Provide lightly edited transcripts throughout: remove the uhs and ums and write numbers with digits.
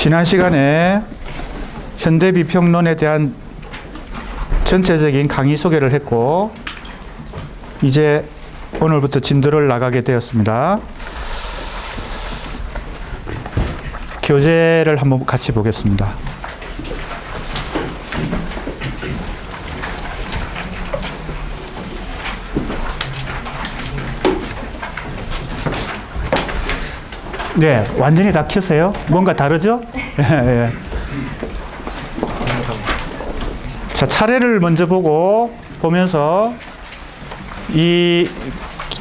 지난 시간에 현대비평론에 대한 전체적인 강의 소개를 했고, 이제 오늘부터 진도를 나가게 되었습니다. 교재를 한번 같이 보겠습니다. 네, 완전히 다 켰어요. 뭔가 다르죠? 예. 자, 차례를 먼저 보면서 이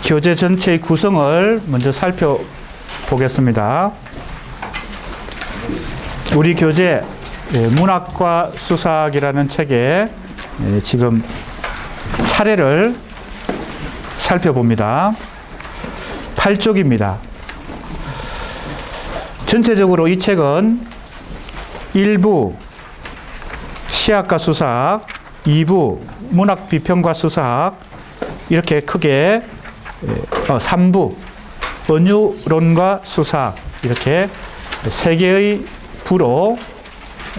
교재 전체의 구성을 먼저 살펴보겠습니다. 우리 교재 문학과 수사학이라는 책에 지금 차례를 살펴봅니다. 8쪽입니다. 전체적으로 이 책은 1부 시학과 수사학, 2부 문학 비평과 수사학, 이렇게 크게 3부 언유론과 수사학, 이렇게 3개의 부로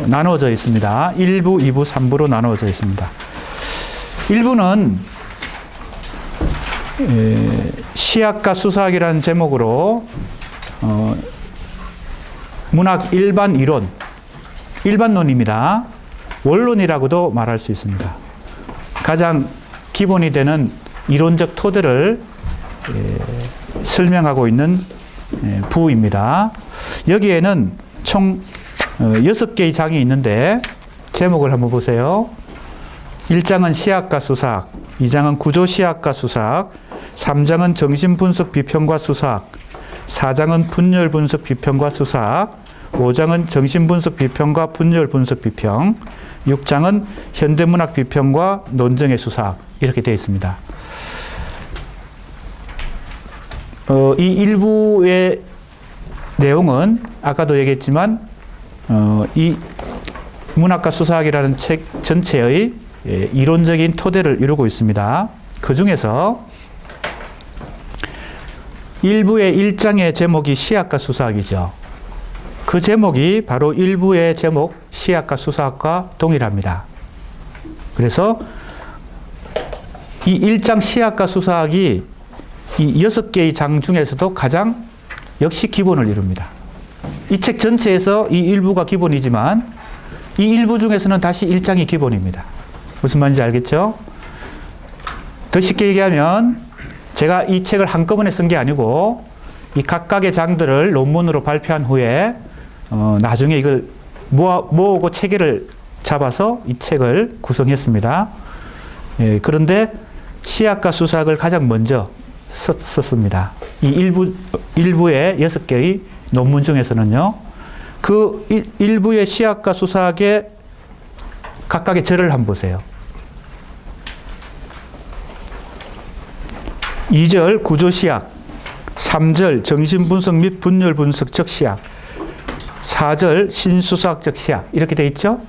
나누어져 있습니다. 1부, 2부, 3부로 나누어져 있습니다. 1부는 시학과 수사학이라는 제목으로 문학 일반 이론, 일반론입니다. 원론이라고도 말할 수 있습니다. 가장 기본이 되는 이론적 토대를 설명하고 있는 부입니다. 여기에는 총 6개의 장이 있는데 제목을 한번 보세요. 1장은 시학과 수사학, 2장은 구조시학과 수사학, 3장은 정신분석 비평과 수사학, 4장은 분열분석 비평과 수사학, 5장은 정신분석 비평과 분열분석 비평, 6장은 현대문학 비평과 논정의 수사학, 이렇게 되어 있습니다. 이 일부의 내용은 아까도 얘기했지만 이 문학과 수사학이라는 책 전체의 이론적인 토대를 이루고 있습니다. 그 중에서 일부의 1장의 제목이 시학과 수사학이죠. 그 제목이 바로 일부의 제목 시학과 수사학과 동일합니다. 그래서 이 1장 시학과 수사학이 이 6개의 장 중에서도 가장 역시 기본을 이룹니다. 이 책 전체에서 이 일부가 기본이지만 이 일부 중에서는 다시 1장이 기본입니다. 무슨 말인지 알겠죠? 더 쉽게 얘기하면 제가 이 책을 한꺼번에 쓴 게 아니고 이 각각의 장들을 논문으로 발표한 후에 나중에 이걸 모으고 체계를 잡아서 이 책을 구성했습니다. 그런데 시학과 수사학을 가장 먼저 썼습니다. 이 일부의 6개의 논문 중에서는요. 그 일부의 시학과 수사학의 각각의 절을 한번 보세요. 2절 구조시학, 3절 정신분석 및 분열분석적 시학, 4절 신수사학적 시학, 이렇게 되어 있죠.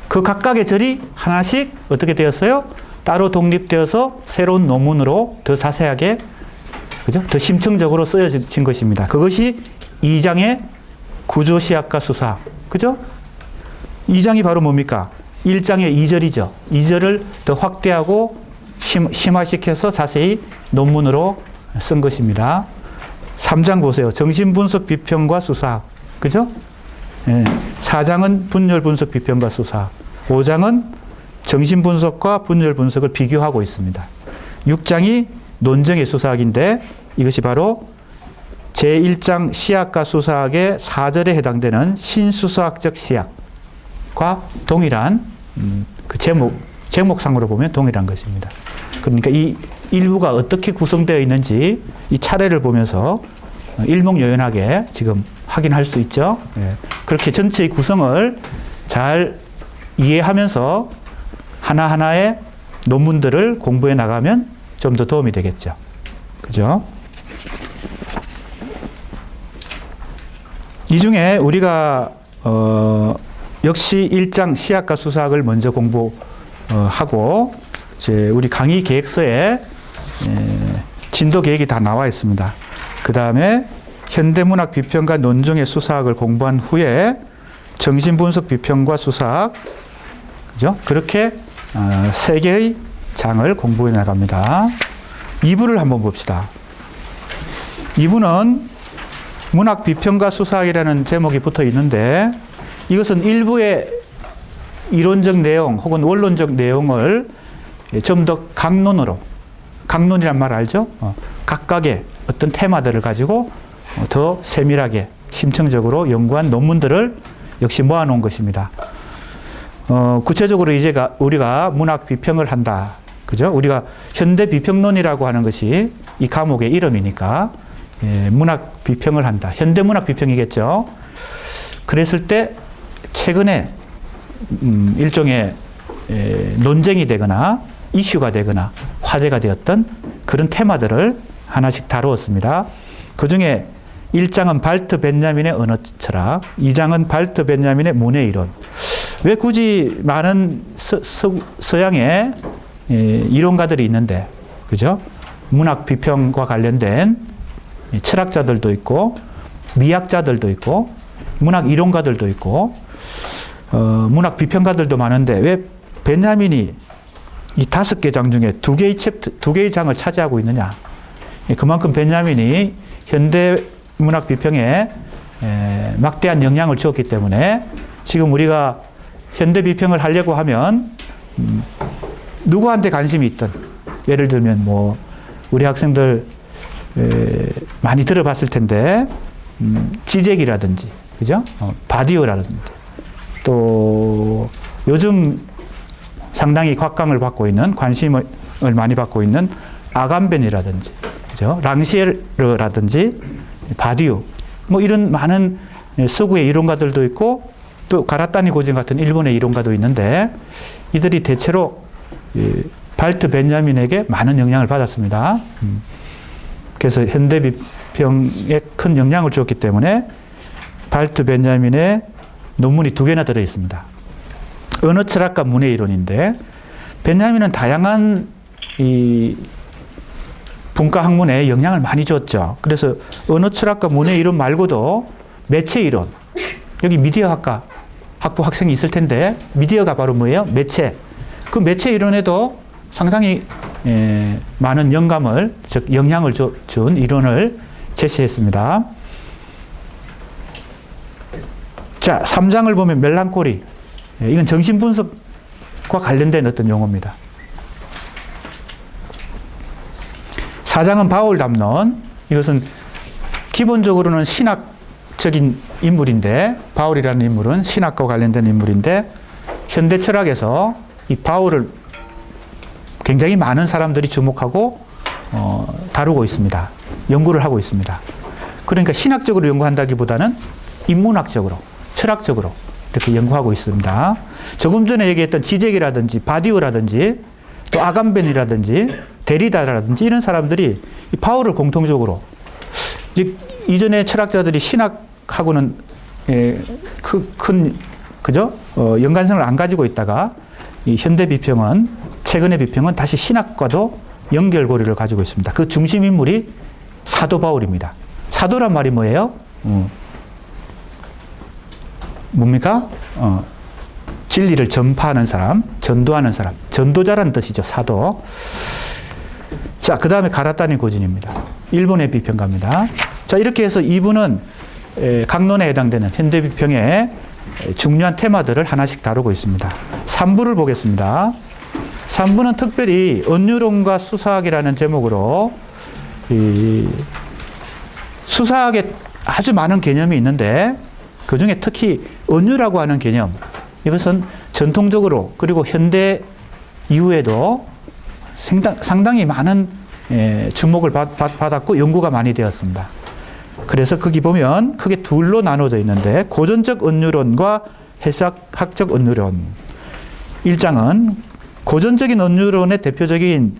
그 각각의 절이 하나씩 어떻게 되었어요? 따로 독립되어서 새로운 논문으로 더 자세하게, 그죠? 더 심층적으로 쓰여진 것입니다. 그것이 2장의 구조시학과 수사학, 그죠? 2장이 바로 뭡니까? 1장의 2절이죠. 2절을 더 확대하고 심화시켜서 자세히 논문으로 쓴 것입니다. 3장 보세요. 정신분석 비평과 수사학, 그죠? 4장은 분열분석 비평과 수사학, 5장은 정신분석과 분열분석을 비교하고 있습니다. 6장이 논정의 수사학인데 이것이 바로 제1장 시학과 수사학의 4절에 해당되는 신수사학적 시학과 동일한 그 제목상으로 보면 동일한 것입니다. 그러니까 이 일부가 어떻게 구성되어 있는지 이 차례를 보면서 일목요연하게 지금 확인할 수 있죠. 그렇게 전체의 구성을 잘 이해하면서 하나하나의 논문들을 공부해 나가면 좀 더 도움이 되겠죠. 그죠? 이 중에 우리가 역시 1장 시학과 수사학을 먼저 공부하고 이제 우리 강의 계획서에 진도 계획이 다 나와 있습니다. 그 다음에 현대문학 비평과 논증의 수사학을 공부한 후에 정신분석 비평과 수사학, 그죠? 그렇게 세 개의 장을 공부해 나갑니다. 2부를 한번 봅시다. 2부는 문학 비평과 수사학이라는 제목이 붙어 있는데 이것은 일부의 이론적 내용 혹은 원론적 내용을 좀 더 강론으로, 강론이란 말 알죠? 각각의 어떤 테마들을 가지고 더 세밀하게 심층적으로 연구한 논문들을 역시 모아놓은 것입니다. 구체적으로 이제 우리가 문학 비평을 한다. 그죠? 우리가 현대 비평론이라고 하는 것이 이 과목의 이름이니까 문학 비평을 한다. 현대 문학 비평이겠죠. 그랬을 때 최근에 일종의 논쟁이 되거나 이슈가 되거나 화제가 되었던 그런 테마들을 하나씩 다루었습니다. 그 중에 1장은 발트 벤자민의 언어 철학, 2장은 발트 벤자민의 문해 이론. 왜 굳이 많은 서양의 이론가들이 있는데, 그죠? 문학 비평과 관련된 철학자들도 있고, 미학자들도 있고, 문학 이론가들도 있고, 문학 비평가들도 많은데 왜 벤자민이 이 5개 장 중에 2개의 장을 차지하고 있느냐? 그만큼 벤자민이 현대 문학 비평에 막대한 영향을 주었기 때문에 지금 우리가 현대 비평을 하려고 하면 누구한테 관심이 있든, 예를 들면 뭐 우리 학생들 많이 들어봤을 텐데 지젝이라든지, 그죠? 바디오라든지, 또 요즘 상당히 곽광을 받고 있는, 관심을 많이 받고 있는 아감벤이라든지, 그죠? 랑시에르라든지 바디오, 뭐 이런 많은 서구의 이론가들도 있고 또 가라타니 고진 같은 일본의 이론가도 있는데 이들이 대체로 발트 벤자민에게 많은 영향을 받았습니다. 그래서 현대 비평에 큰 영향을 주었기 때문에 발트 벤자민의 논문이 2개나 들어 있습니다. 언어 철학과 문해 이론인데 벤자민은 다양한 이 분과 학문에 영향을 많이 줬죠. 그래서 언어 철학과 문해 이론 말고도 매체 이론, 여기 미디어 학과 학부 학생이 있을 텐데 미디어가 바로 뭐예요? 매체. 그 매체 이론에도 상당히 많은 영감을, 즉 영향을 준 이론을 제시했습니다. 자, 3장을 보면 멜랑콜리. 이건 정신분석과 관련된 어떤 용어입니다. 4장은 바울 담론. 이것은 기본적으로는 신학적인 인물인데, 바울이라는 인물은 신학과 관련된 인물인데, 현대 철학에서 이 바울을 굉장히 많은 사람들이 주목하고 다루고 있습니다. 연구를 하고 있습니다. 그러니까 신학적으로 연구한다기보다는 인문학적으로, 철학적으로 이렇게 연구하고 있습니다. 조금 전에 얘기했던 지젝이라든지 바디오라든지 또 아감벤이라든지 데리다라든지 이런 사람들이 이 바울을 공통적으로, 이전에 철학자들이 신학하고는 큰 그죠? 연관성을 안 가지고 있다가 이 현대 비평은, 최근의 비평은 다시 신학과도 연결고리를 가지고 있습니다. 그 중심 인물이 사도 바울입니다. 사도란 말이 뭐예요? 뭡니까? 진리를 전파하는 사람, 전도하는 사람, 전도자라는 뜻이죠. 사도. 자, 그 다음에 가라타니 고진입니다. 일본의 비평가입니다. 자, 이렇게 해서 2부는 강론에 해당되는 현대 비평의 중요한 테마들을 하나씩 다루고 있습니다. 3부를 보겠습니다. 3부는 특별히 언유론과 수사학이라는 제목으로 수사학에 아주 많은 개념이 있는데 그 중에 특히 언유라고 하는 개념, 이것은 전통적으로 그리고 현대 이후에도 상당히 많은 주목을 받았고 연구가 많이 되었습니다. 그래서 거기 보면 크게 둘로 나눠져 있는데 고전적 언유론과 해석학적 언유론. 1장은 고전적인 언유론의 대표적인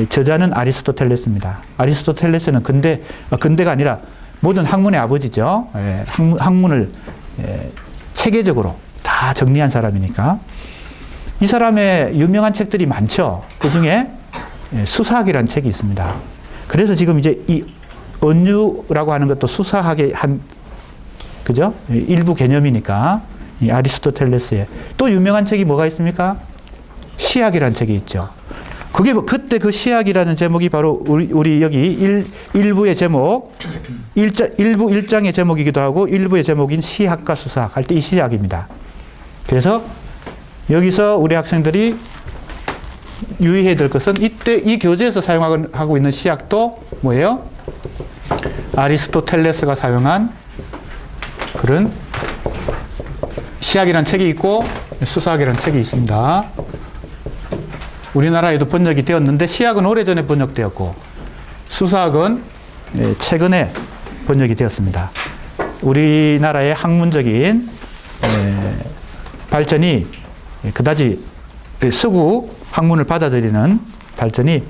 저자는 아리스토텔레스입니다. 아리스토텔레스는 근대가 아니라 모든 학문의 아버지죠. 학문을 체계적으로 다 정리한 사람이니까. 이 사람의 유명한 책들이 많죠. 그 중에 수사학이라는 책이 있습니다. 그래서 지금 이제 이 은유라고 하는 것도 수사학의 그죠? 일부 개념이니까. 이 아리스토텔레스의. 또 유명한 책이 뭐가 있습니까? 시학이라는 책이 있죠. 그때 그 시학이라는 제목이 바로 우리 여기 일부의 제목, 일부 1장의 제목이기도 하고 일부의 제목인 시학과 수사학 할 때 이 시학입니다. 그래서 여기서 우리 학생들이 유의해야 될 것은 이때 이 교재에서 사용하고 있는 시학도 뭐예요? 아리스토텔레스가 사용한 그런 시학이라는 책이 있고 수사학이라는 책이 있습니다. 우리나라에도 번역이 되었는데 시학은 오래전에 번역되었고 수사학은 최근에 번역이 되었습니다. 우리나라의 학문적인 발전이 그다지 서구 학문을 받아들이는 발전이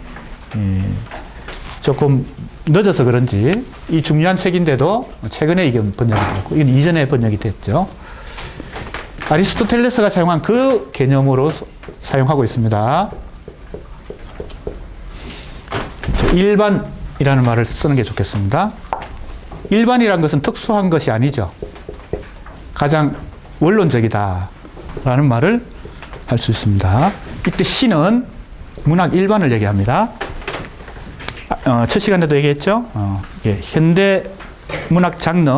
조금 늦어서 그런지 이 중요한 책인데도 최근에 이게 번역이 되었고 이건 이전에 번역이 됐죠. 아리스토텔레스가 사용한 그 개념으로 사용하고 있습니다. 일반이라는 말을 쓰는 게 좋겠습니다. 일반이라는 것은 특수한 것이 아니죠. 가장 원론적이다라는 말을 할 수 있습니다. 이때 시는 문학 일반을 얘기합니다. 첫 시간에도 얘기했죠. 현대 문학 장르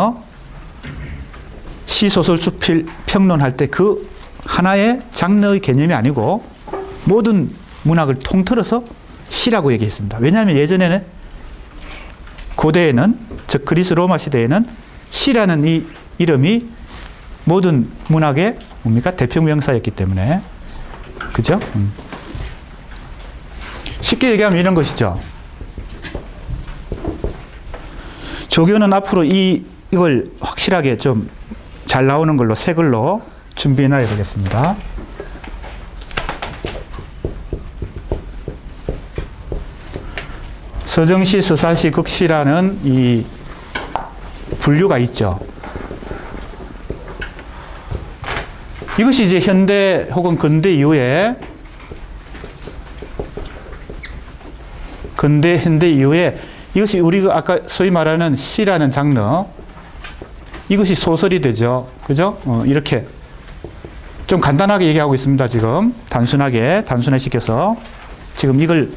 시, 소설, 수필 평론할 때 그 하나의 장르의 개념이 아니고 모든 문학을 통틀어서 시라고 얘기했습니다. 왜냐하면 예전에는 고대에는 즉 그리스 로마 시대에는 시라는 이 이름이 모든 문학의 뭡니까? 대표 명사였기 때문에 그죠? 쉽게 얘기하면 이런 것이죠. 조교는 앞으로 이걸 확실하게 좀 잘 나오는 걸로 새 글로 준비해 놔야 되겠습니다. 서정시, 서사시, 극시라는 이 분류가 있죠. 이것이 이제 현대 혹은 근대 이후에 현대 이후에 이것이 우리가 아까 소위 말하는 시라는 장르 이것이 소설이 되죠. 그죠? 이렇게 좀 간단하게 얘기하고 있습니다. 지금 단순화시켜서 지금 이걸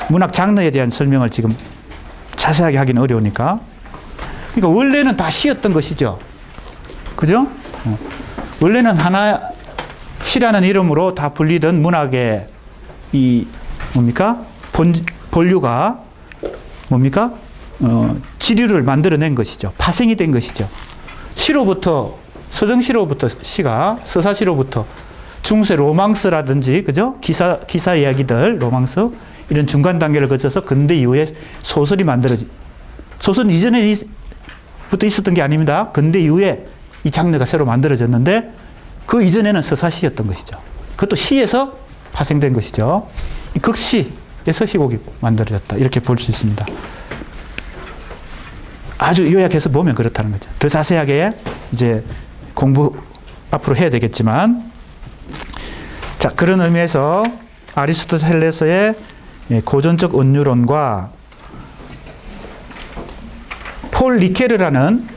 문학 장르에 대한 설명을 지금 자세하게 하기는 어려우니까. 그러니까 원래는 다 시였던 것이죠. 그죠? 원래는 하나 시라는 이름으로 다 불리던 문학의 이 뭡니까? 본류가 뭡니까? 지류를 만들어낸 것이죠. 파생이 된 것이죠. 시로부터 서정시로부터 시가 서사시로부터 중세 로망스라든지 그죠? 기사 이야기들 로망스 이런 중간 단계를 거쳐서 근대 이후에 소설이 소설은 이전에부터 있었던 게 아닙니다. 근대 이후에 이 장르가 새로 만들어졌는데 그 이전에는 서사시였던 것이죠. 그것도 시에서 파생된 것이죠. 극시에서 희곡이 만들어졌다. 이렇게 볼 수 있습니다. 아주 요약해서 보면 그렇다는 거죠. 더 자세하게 이제 공부 앞으로 해야 되겠지만 자, 그런 의미에서 아리스토텔레스의 고전적 은유론과 폴 리케르라는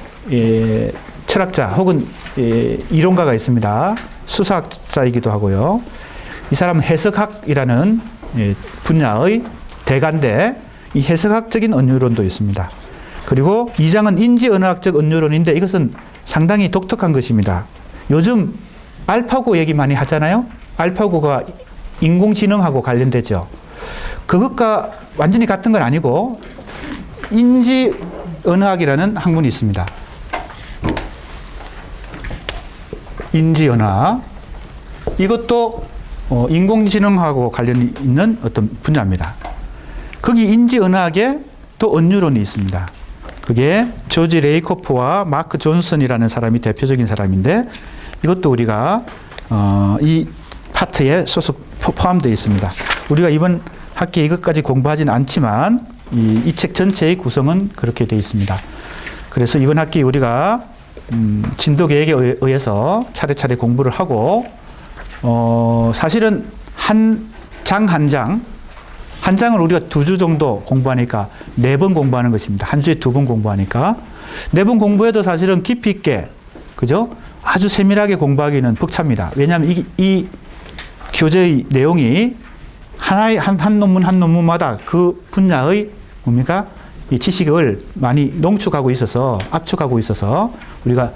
철학자 혹은 이론가가 있습니다. 수사학자이기도 하고요. 이 사람은 해석학이라는 분야의 대가인데 이 해석학적인 은유론도 있습니다. 그리고 2장은 인지언어학적 은유론인데 이것은 상당히 독특한 것입니다. 요즘 알파고 얘기 많이 하잖아요. 알파고가 인공지능하고 관련되죠. 그것과 완전히 같은 건 아니고 인지언어학이라는 학문이 있습니다. 인지언어학. 이것도 인공지능하고 관련이 있는 어떤 분야입니다. 거기 인지언어학에 또 은유론이 있습니다. 그게 조지 레이코프와 마크 존슨이라는 사람이 대표적인 사람인데 이것도 우리가 이 파트에 포함되어 있습니다. 우리가 이번 학기에 이것까지 공부하지는 않지만 이 책 전체의 구성은 그렇게 되어 있습니다. 그래서 이번 학기 우리가 진도 계획에 의해서 차례차례 공부를 하고 사실은 한 장 한 장을 우리가 2주 정도 공부하니까 4번 공부하는 것입니다. 한 주에 2번 공부하니까. 4번 공부해도 사실은 깊이 있게, 그죠? 아주 세밀하게 공부하기는 벅찹니다. 왜냐하면 이 교재의 내용이 한 논문 한 논문마다 그 분야의 뭡니까? 이 지식을 많이 농축하고 있어서, 압축하고 있어서 우리가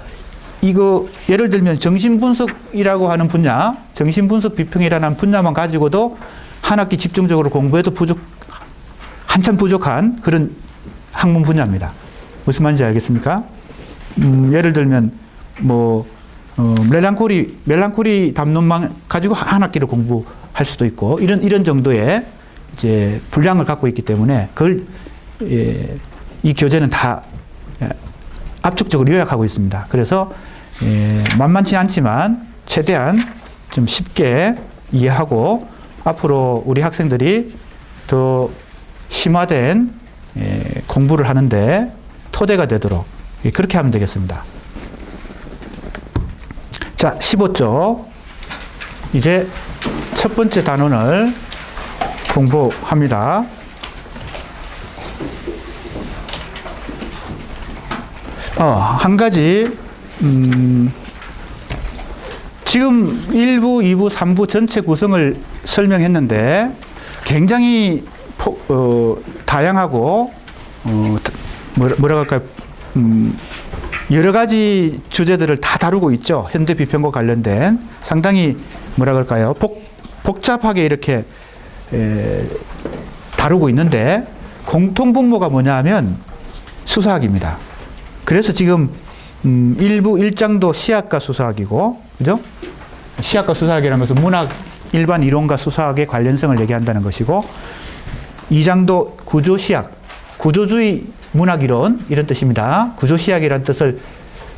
이거 예를 들면 정신분석이라고 하는 분야, 정신분석 비평이라는 분야만 가지고도 한 학기 집중적으로 공부해도 한참 부족한 그런 학문 분야입니다. 무슨 말인지 알겠습니까? 예를 들면 멜랑콜리 담론만 가지고 한 학기를 공부할 수도 있고 이런 정도의 이제 분량을 갖고 있기 때문에 그걸 이 교재는 다 압축적으로 요약하고 있습니다. 그래서 만만치 않지만 최대한 좀 쉽게 이해하고 앞으로 우리 학생들이 더 심화된 공부를 하는데 토대가 되도록 그렇게 하면 되겠습니다. 자, 15쪽. 이제 첫 번째 단원을 공부합니다. 한 가지, 지금 1부, 2부, 3부 전체 구성을 설명했는데 굉장히 다양하고, 뭐라고 할까요? 여러 가지 주제들을 다 다루고 있죠. 현대 비평과 관련된 상당히 뭐라 그럴까요? 복잡하게 이렇게 다루고 있는데 공통 분모가 뭐냐 하면 수사학입니다. 그래서 지금 1부 1장도 시학과 수사학이고, 그죠? 시학과 수사학이라는 것은 문학 일반 이론과 수사학의 관련성을 얘기한다는 것이고, 2장도 구조시학, 구조주의 문학이론 이런 뜻입니다. 구조시학이라는 뜻을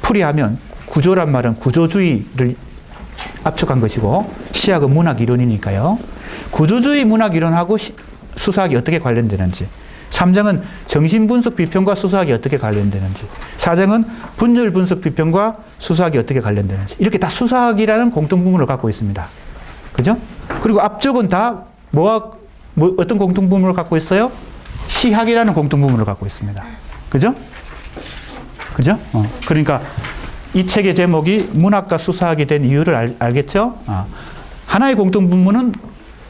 풀이하면 구조란 말은 구조주의를 압축한 것이고 시학은 문학이론이니까요. 구조주의 문학이론하고 수사학이 어떻게 관련되는지, 3장은 정신분석 비평과 수사학이 어떻게 관련되는지, 4장은 분열분석 비평과 수사학이 어떻게 관련되는지, 이렇게 다 수사학이라는 공통분모를 갖고 있습니다. 그죠? 그리고 앞쪽은 다 어떤 공통분모를 갖고 있어요? 시학이라는 공통분모를 갖고 있습니다. 그죠? 그죠? 그러니까 이 책의 제목이 문학과 수사학이 된 이유를 알겠죠? 하나의 공통분모는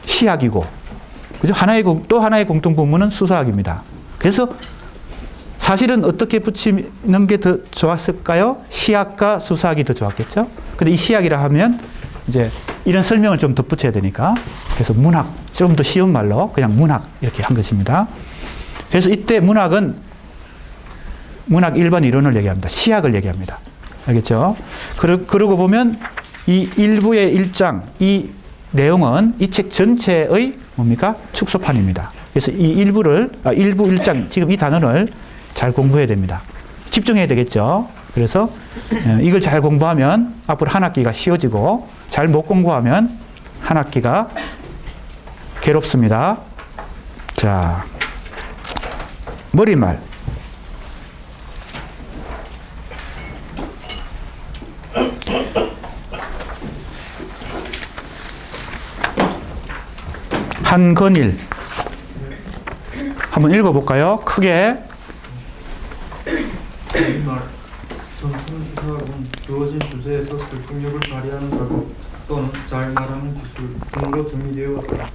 시학이고, 그죠? 또 하나의 공통분모는 수사학입니다. 그래서 사실은 어떻게 붙이는 게 더 좋았을까요? 시학과 수사학이 더 좋았겠죠? 근데 이 시학이라 하면 이제 이런 설명을 좀 덧붙여야 되니까, 그래서 문학, 좀 더 쉬운 말로 그냥 문학 이렇게 한 것입니다. 그래서 이때 문학은 문학 일반 이론을 얘기합니다. 시학을 얘기합니다. 알겠죠? 그러고 보면 이 1부의 1장, 이 내용은 이 책 전체의 뭡니까? 축소판입니다. 그래서 이 1부 1장, 지금 이 단원을 잘 공부해야 됩니다. 집중해야 되겠죠? 그래서 이걸 잘 공부하면 앞으로 한 학기가 쉬워지고, 잘 못 공부하면 한 학기가 괴롭습니다. 자, 머리말. 한건일. 한번 읽어볼까요? 크게. 전통수사학은 주어진 주제에서 설득력을 발휘하는 작업 또는 잘 말하는 기술 등으로 정의되어 왔다.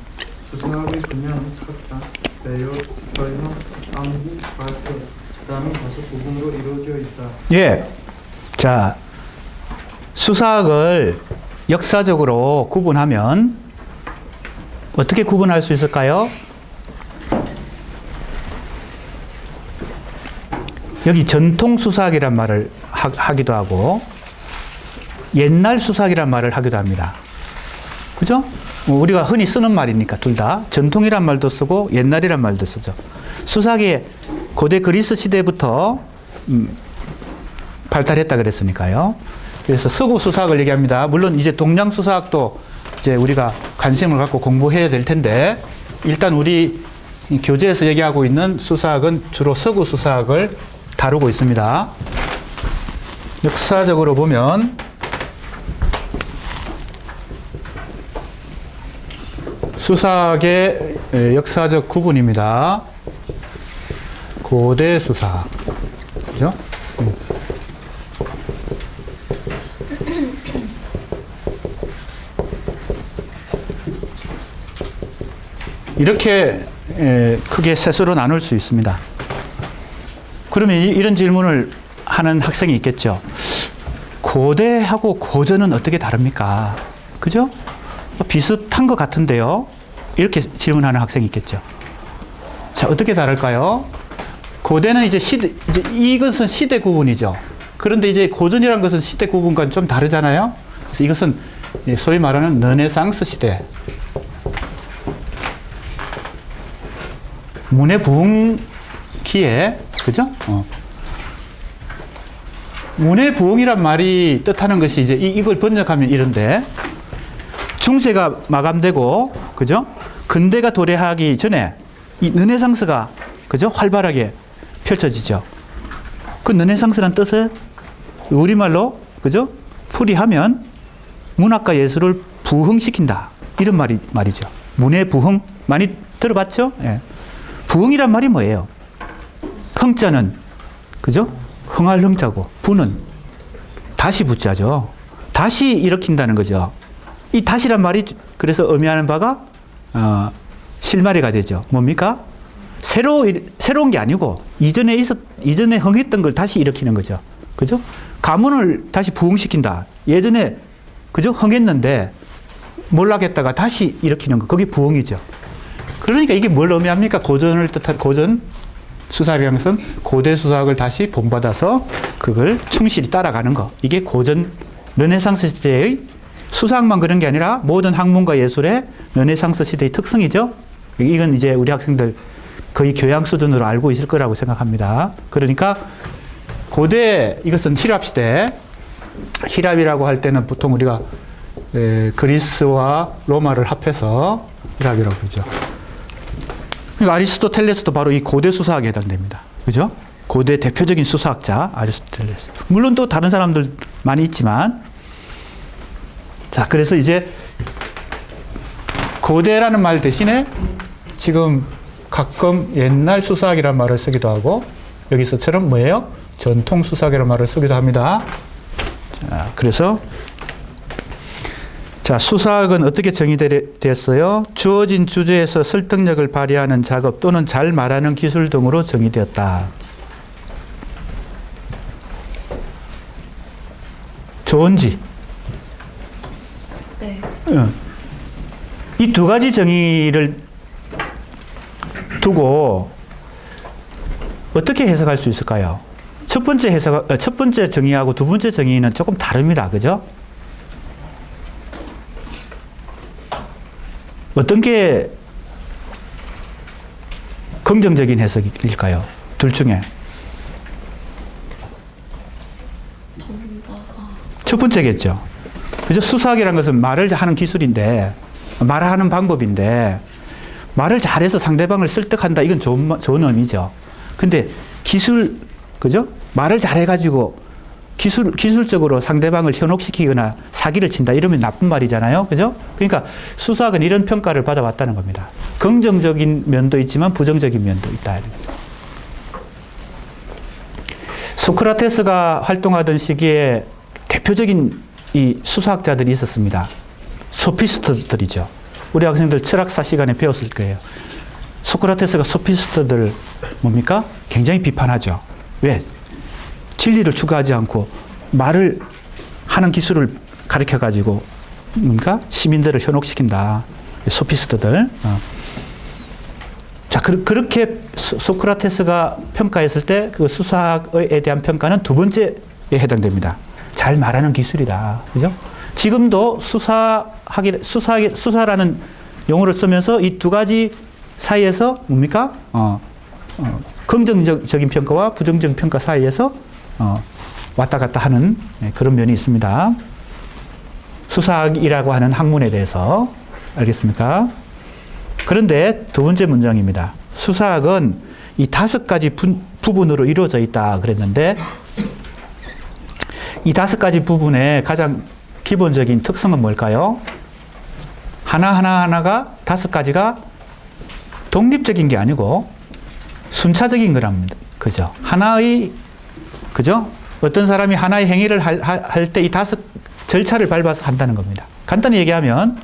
수사학의 분야는 착상, 배열, 설명, 암기, 발표라는 5부분으로 이루어져 있다. 예. 자, 수사학을 역사적으로 구분하면 어떻게 구분할 수 있을까요? 여기 전통 수사학이란 말을 하기도 하고 옛날 수사학이란 말을 하기도 합니다. 그죠? 우리가 흔히 쓰는 말이니까 둘 다 전통이란 말도 쓰고 옛날이란 말도 쓰죠. 수사학이 고대 그리스 시대부터 발달했다 그랬으니까요. 그래서 서구 수사학을 얘기합니다. 물론 이제 동양 수사학도 이제 우리가 관심을 갖고 공부해야 될 텐데, 일단 우리 교재에서 얘기하고 있는 수사학은 주로 서구 수사학을 다루고 있습니다. 역사적으로 보면 수사학의 역사적 구분입니다. 고대 수사학. 그죠? 이렇게 크게 셋으로 나눌 수 있습니다. 그러면 이런 질문을 하는 학생이 있겠죠. 고대하고 고전은 어떻게 다릅니까? 그죠? 비슷한 것 같은데요. 이렇게 질문하는 학생이 있겠죠. 자, 어떻게 다를까요? 고대는 이제 이것은 시대 구분이죠. 그런데 이제 고전이라는 것은 시대 구분과는 좀 다르잖아요. 그래서 이것은 소위 말하는 르네상스 시대. 문의 부흥기에, 그죠? 문의 부흥이란 말이 뜻하는 것이 이제 이걸 번역하면 이런데, 중세가 마감되고, 그죠? 근대가 도래하기 전에 이 르네상스가, 그죠? 활발하게 펼쳐지죠. 그 르네상스란 뜻은 우리말로, 그죠? 풀이하면 문학과 예술을 부흥시킨다. 이런 말이죠. 문의 부흥 많이 들어봤죠? 예. 부흥이란 말이 뭐예요? 흥자는, 그죠? 흥할 흥자고, 부는 다시 부자죠. 다시 일으킨다는 거죠. 이 다시란 말이 그래서 의미하는 바가 실마리가 되죠. 뭡니까? 새로운 게 아니고 이전에 흥했던 걸 다시 일으키는 거죠. 그죠? 가문을 다시 부흥시킨다. 예전에 그죠? 흥했는데 몰락했다가 다시 일으키는 거. 그게 부흥이죠. 그러니까 이게 뭘 의미합니까? 고전을 뜻한 고전 수사학이라는 것은 고대 수사학을 다시 본받아서 그걸 충실히 따라가는 거. 이게 고전 르네상스 시대의 수사학만 그런 게 아니라 모든 학문과 예술의 르네상스 시대의 특성이죠. 이건 이제 우리 학생들 거의 교양 수준으로 알고 있을 거라고 생각합니다. 그러니까 고대 이것은 히랍 시대. 히랍이라고 할 때는 보통 우리가 그리스와 로마를 합해서 히랍이라고 부르죠. 그러니까 아리스토텔레스도 바로 이 고대 수사학에 해당됩니다. 그죠? 고대 대표적인 수사학자 아리스토텔레스. 물론 또 다른 사람들 많이 있지만, 자, 그래서 이제 고대라는 말 대신에 지금 가끔 옛날 수사학이라는 말을 쓰기도 하고, 여기서처럼 뭐예요? 전통 수사학이라는 말을 쓰기도 합니다. 자, 그래서 자, 수사학은 어떻게 정의되었어요? 주어진 주제에서 설득력을 발휘하는 작업 또는 잘 말하는 기술 등으로 정의되었다. 좋은지? 네. 이 두 가지 정의를 두고 어떻게 해석할 수 있을까요? 첫 번째 정의하고 두 번째 정의는 조금 다릅니다. 그죠? 어떤 게 긍정적인 해석일까요? 둘 중에. 첫 번째겠죠. 그죠? 수사학이라는 것은 말을 하는 기술인데, 말하는 방법인데, 말을 잘해서 상대방을 설득한다. 이건 좋은 의미죠. 근데 기술, 그죠? 말을 잘해가지고 기술적으로 상대방을 현혹시키거나 사기를 친다. 이러면 나쁜 말이잖아요. 그죠? 그러니까 수사학은 이런 평가를 받아왔다는 겁니다. 긍정적인 면도 있지만 부정적인 면도 있다. 소크라테스가 활동하던 시기에 대표적인 이 수사학자들이 있었습니다. 소피스트들이죠. 우리 학생들 철학사 시간에 배웠을 거예요. 소크라테스가 소피스트들 뭡니까? 굉장히 비판하죠. 왜? 진리를 추구하지 않고 말을 하는 기술을 가르쳐가지고 뭡니까? 시민들을 현혹시킨다. 소피스트들. 자, 그렇게 소크라테스가 평가했을 때 그 수사학에 대한 평가는 두 번째에 해당됩니다. 잘 말하는 기술이다. 그죠? 지금도 수사라는 용어를 쓰면서 이 두 가지 사이에서 뭡니까? 긍정적인 평가와 부정적인 평가 사이에서 왔다 갔다 하는 그런 면이 있습니다. 수사학이라고 하는 학문에 대해서. 알겠습니까? 그런데 두 번째 문장입니다. 수사학은 이 5가지 부분으로 이루어져 있다 그랬는데, 이 5가지 부분의 가장 기본적인 특성은 뭘까요? 하나하나가 5가지가 독립적인 게 아니고 순차적인 거랍니다. 그죠? 그죠? 어떤 사람이 하나의 행위를 할 때 이 5 절차를 밟아서 한다는 겁니다. 간단히 얘기하면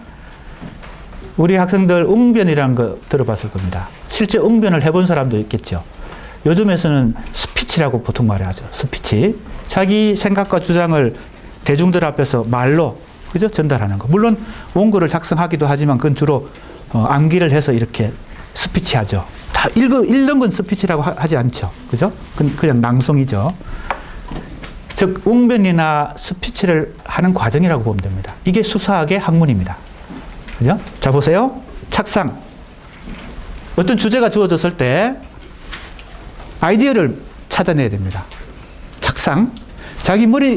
우리 학생들 웅변이라는 거 들어봤을 겁니다. 실제 웅변을 해본 사람도 있겠죠. 요즘에서는 스피치라고 보통 말하죠. 스피치. 자기 생각과 주장을 대중들 앞에서 말로, 그죠? 전달하는 거. 물론 원고를 작성하기도 하지만 그건 주로 암기를 해서 이렇게 스피치하죠. 다 읽는 건 스피치라고 하지 않죠. 그죠? 그냥 낭송이죠. 즉, 웅변이나 스피치를 하는 과정이라고 보면 됩니다. 이게 수사학의 학문입니다. 그죠? 자, 보세요. 착상. 어떤 주제가 주어졌을 때 아이디어를 찾아내야 됩니다. 착상.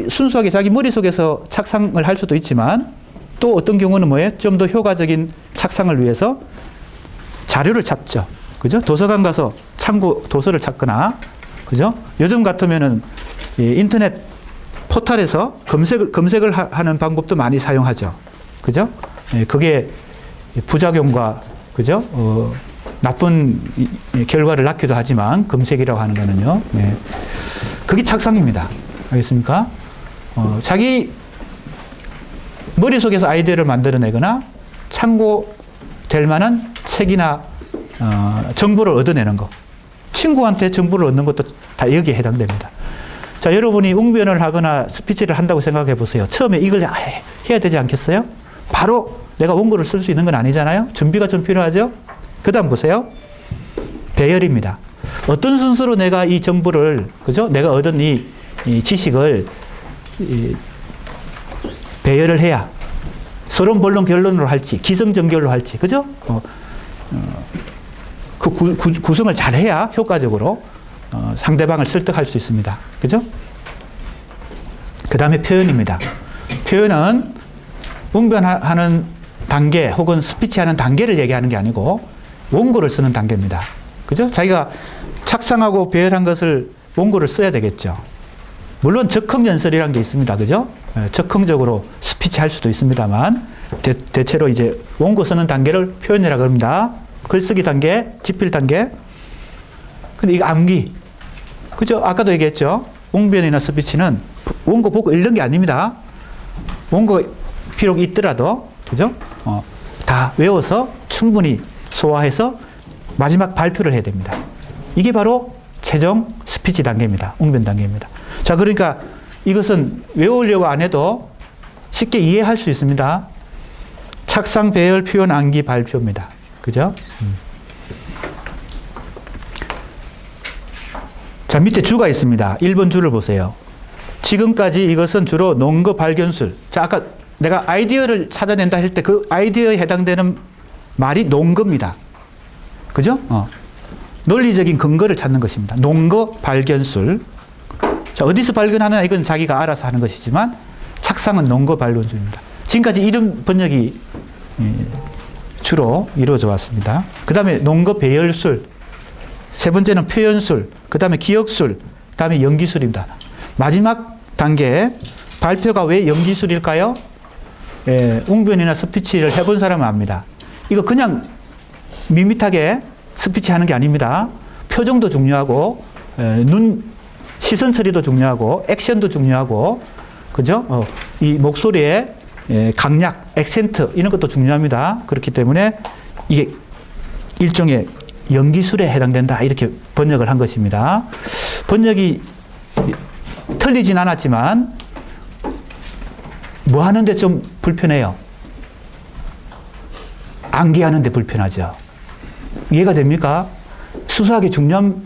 순수하게 자기 머릿속에서 착상을 할 수도 있지만 또 어떤 경우는 뭐예요? 좀 더 효과적인 착상을 위해서 자료를 찾죠. 그죠? 도서관 가서 참고 도서를 찾거나, 그죠? 요즘 같으면은 인터넷 포털에서 검색을 하는 방법도 많이 사용하죠. 그죠? 그게 부작용과, 그죠? 나쁜 결과를 낳기도 하지만 검색이라고 하는 거는요. 네. 그게 착상입니다. 알겠습니까? 자기 머릿속에서 아이디어를 만들어내거나 참고될 만한 책이나 정보를 얻어내는 거. 친구한테 정보를 얻는 것도 다 여기에 해당됩니다. 자, 여러분이 웅변을 하거나 스피치를 한다고 생각해 보세요. 처음에 이걸 해야 되지 않겠어요? 바로 내가 원고를 쓸 수 있는 건 아니잖아요? 준비가 좀 필요하죠? 그 다음 보세요. 배열입니다. 어떤 순서로 내가 이 정보를, 그죠? 내가 얻은 이 지식을 배열을 해야 서론, 본론, 결론으로 할지, 기성정결로 할지, 그죠? 그 구성을 잘 해야 효과적으로 상대방을 설득할 수 있습니다. 그죠? 그 다음에 표현입니다. 표현은 웅변하는 단계 혹은 스피치하는 단계를 얘기하는 게 아니고 원고를 쓰는 단계입니다. 그죠? 자기가 착상하고 배열한 것을 원고를 써야 되겠죠. 물론 적흥연설이라는 게 있습니다. 그죠? 적흥적으로 스피치할 수도 있습니다만 대체로 이제 원고 쓰는 단계를 표현이라고 합니다. 글쓰기 단계, 집필 단계. 근데 이거 암기. 그죠? 아까도 얘기했죠? 웅변이나 스피치는 원고 보고 읽는 게 아닙니다. 원고 비록 있더라도, 그죠? 다 외워서 충분히 소화해서 마지막 발표를 해야 됩니다. 이게 바로 최종 스피치 단계입니다. 웅변 단계입니다. 자, 그러니까 이것은 외우려고 안 해도 쉽게 이해할 수 있습니다. 착상, 배열, 표현, 암기, 발표입니다. 그죠? 자, 밑에 주가 있습니다. 1번 주를 보세요. 지금까지 이것은 주로 논거 발견술. 자, 아까 내가 아이디어를 찾아낸다 할 때 그 아이디어에 해당되는 말이 논거입니다. 그죠? 논리적인 근거를 찾는 것입니다. 논거 발견술. 자, 어디서 발견하느냐 이건 자기가 알아서 하는 것이지만 착상은 논거 발견술입니다. 지금까지 이런 번역이 주로 이루어져 왔습니다. 그 다음에 논거 배열술. 세 번째는 표현술. 그 다음에 기억술. 그 다음에 연기술입니다. 마지막 단계 발표가 왜 연기술일까요? 웅변이나 스피치를 해본 사람은 압니다. 이거 그냥 밋밋하게 스피치 하는 게 아닙니다. 표정도 중요하고, 시선 처리도 중요하고, 액션도 중요하고, 그죠? 이 목소리의 강약, 액센트, 이런 것도 중요합니다. 그렇기 때문에 이게 일종의 연기술에 해당된다. 이렇게 번역을 한 것입니다. 번역이 틀리진 않았지만, 뭐 하는데 좀 불편해요? 암기하는데 불편하죠. 이해가 됩니까? 수사학의 중요한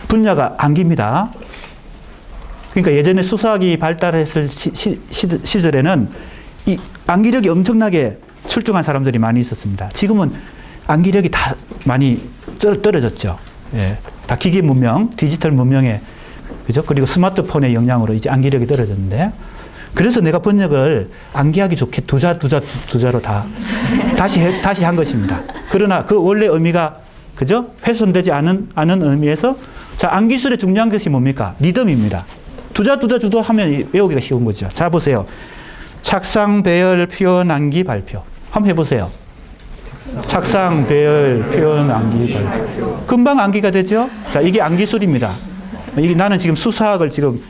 분야가 암기입니다. 그러니까 예전에 수사학이 발달했을 시절에는 이 암기력이 엄청나게 출중한 사람들이 많이 있었습니다. 지금은 암기력이 다 많이 떨어졌죠. 예, 다 기계 문명, 디지털 문명에, 그죠? 그리고 스마트폰의 영향으로 이제 암기력이 떨어졌는데, 그래서 내가 번역을 암기하기 좋게 두자로 다 다시 한 것입니다. 그러나 그 원래 의미가, 그죠? 훼손되지 않은 의미에서, 자, 암기술의 중요한 것이 뭡니까? 리듬입니다. 두자 하면 외우기가 쉬운 거죠. 자, 보세요. 착상, 배열, 표현, 암기, 발표. 한번 해보세요. 착상, 배열, 표현, 암기, 발표. 금방 암기가 되죠? 자, 이게 암기술입니다. 이게 나는 지금 수사학을 지금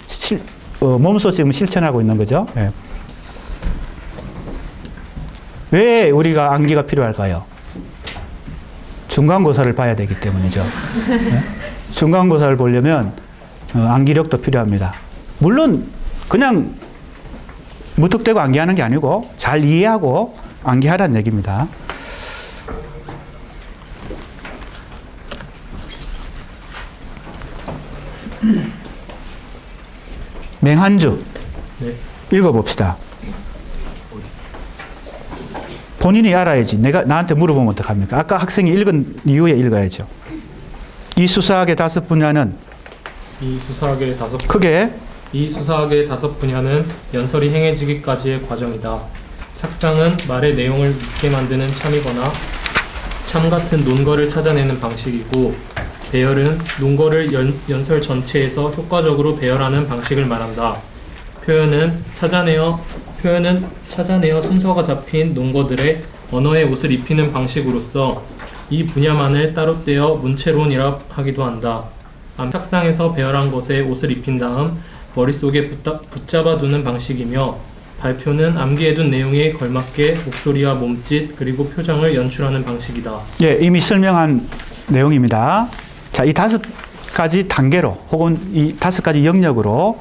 몸소 지금 실천하고 있는 거죠. 예. 왜 우리가 암기가 필요할까요? 중간고사를 봐야 되기 때문이죠. 예? 중간고사를 보려면 암기력도 필요합니다. 물론 그냥 무턱대고 암기하는 게 아니고 잘 이해하고 암기하라는 얘기입니다. 맹한주. 네. 읽어봅시다. 본인이 알아야지. 나한테 물어보면 어떡합니까? 아까 학생이 읽은 이후에 읽어야죠. 이 수사학의 5분야는 크게 이 수사학의 5분야는 연설이 행해지기까지의 과정이다. 착상은 말의 내용을 묻게 만드는 참이거나 참 같은 논거를 찾아내는 방식이고, 배열은 논거를 연설 전체에서 효과적으로 배열하는 방식을 말한다. 표현은 찾아내어 순서가 잡힌 논거들의 언어의 옷을 입히는 방식으로서 이 분야만을 따로 떼어 문체론이라 하기도 한다. 착상에서 배열한 것에 옷을 입힌 다음 머릿속에 붙잡아두는 방식이며, 발표는 암기해둔 내용에 걸맞게 목소리와 몸짓 그리고 표정을 연출하는 방식이다. 예, 이미 설명한 내용입니다. 자, 이 5가지 단계로 혹은 이 5가지 영역으로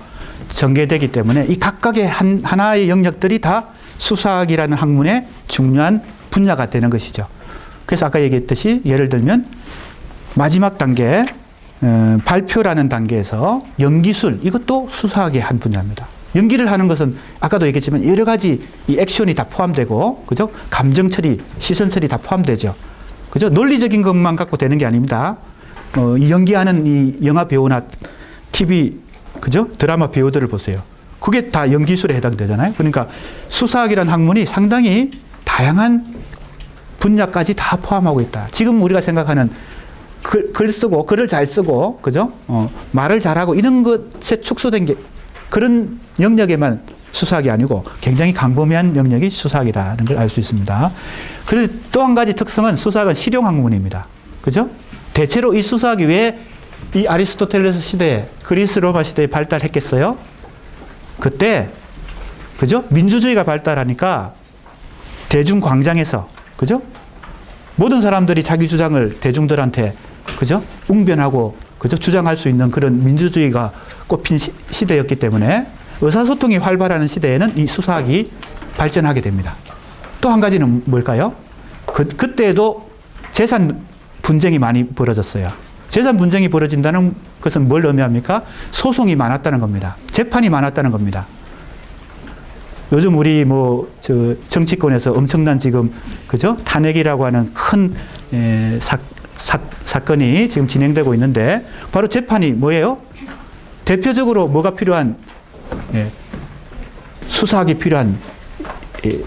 전개되기 때문에 이 각각의 하나의 영역들이 다 수사학이라는 학문의 중요한 분야가 되는 것이죠. 그래서 아까 얘기했듯이 예를 들면 마지막 단계 발표라는 단계에서 연기술, 이것도 수사학의 한 분야입니다. 연기를 하는 것은 아까도 얘기했지만 여러 가지 이 액션이 다 포함되고, 그죠? 감정 처리, 시선 처리 다 포함되죠. 그죠? 논리적인 것만 갖고 되는 게 아닙니다. 이 연기하는 이 영화 배우나 TV, 그죠? 드라마 배우들을 보세요. 그게 다 연기술에 해당되잖아요. 그러니까 수사학이라는 학문이 상당히 다양한 분야까지 다 포함하고 있다. 지금 우리가 생각하는 글 쓰고, 글을 잘 쓰고, 그죠? 말을 잘하고 이런 것에 축소된 게 그런 영역에만 수사학이 아니고 굉장히 광범위한 영역이 수사학이라는 걸 알 수 있습니다. 그리고 또 한 가지 특성은 수사학은 실용 학문입니다. 그죠? 대체로 이 수사학이 왜 이 아리스토텔레스 시대에, 그리스 로마 시대에 발달했겠어요? 그때, 그죠? 민주주의가 발달하니까 대중 광장에서, 그죠? 모든 사람들이 자기 주장을 대중들한테, 그죠? 웅변하고, 그죠? 주장할 수 있는 그런 민주주의가 꽃핀 시대였기 때문에 의사소통이 활발하는 시대에는 이 수사학이 발전하게 됩니다. 또 한 가지는 뭘까요? 그때에도 재산 분쟁이 많이 벌어졌어요. 재산 분쟁이 벌어진다는 것은 뭘 의미합니까? 소송이 많았다는 겁니다. 재판이 많았다는 겁니다. 요즘 우리 정치권에서 엄청난 지금, 그죠? 탄핵이라고 하는 큰 사건이 지금 진행되고 있는데, 바로 재판이 뭐예요? 대표적으로 뭐가 필요한, 수사학이 필요한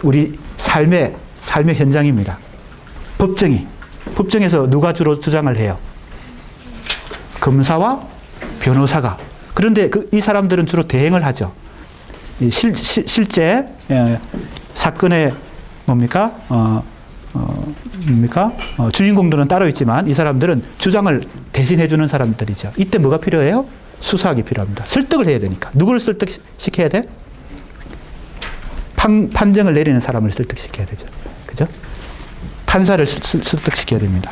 우리 삶의 현장입니다. 법정에서 누가 주로 주장을 해요? 검사와 변호사가. 그런데 이 사람들은 주로 대행을 하죠. 실제 사건의 주인공들은 따로 있지만 이 사람들은 주장을 대신해 주는 사람들이죠. 이때 뭐가 필요해요? 수사학이 필요합니다. 설득을 해야 되니까. 누구를 설득시켜야 돼? 판정을 내리는 사람을 설득시켜야 되죠. 그죠? 판사를 설득시켜야 됩니다.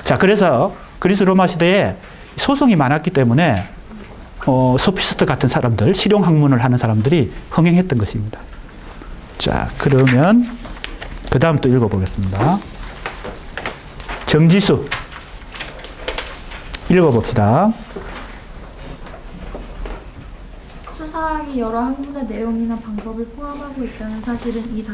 자, 그래서 그리스 로마 시대에 소송이 많았기 때문에 소피스트 같은 사람들, 실용학문을 하는 사람들이 흥행했던 것입니다. 자, 그러면 그 다음 또 읽어보겠습니다. 정지수 읽어봅시다. 수사학이 여러 학문의 내용이나 방법을 포함하고 있다는 사실은 이 5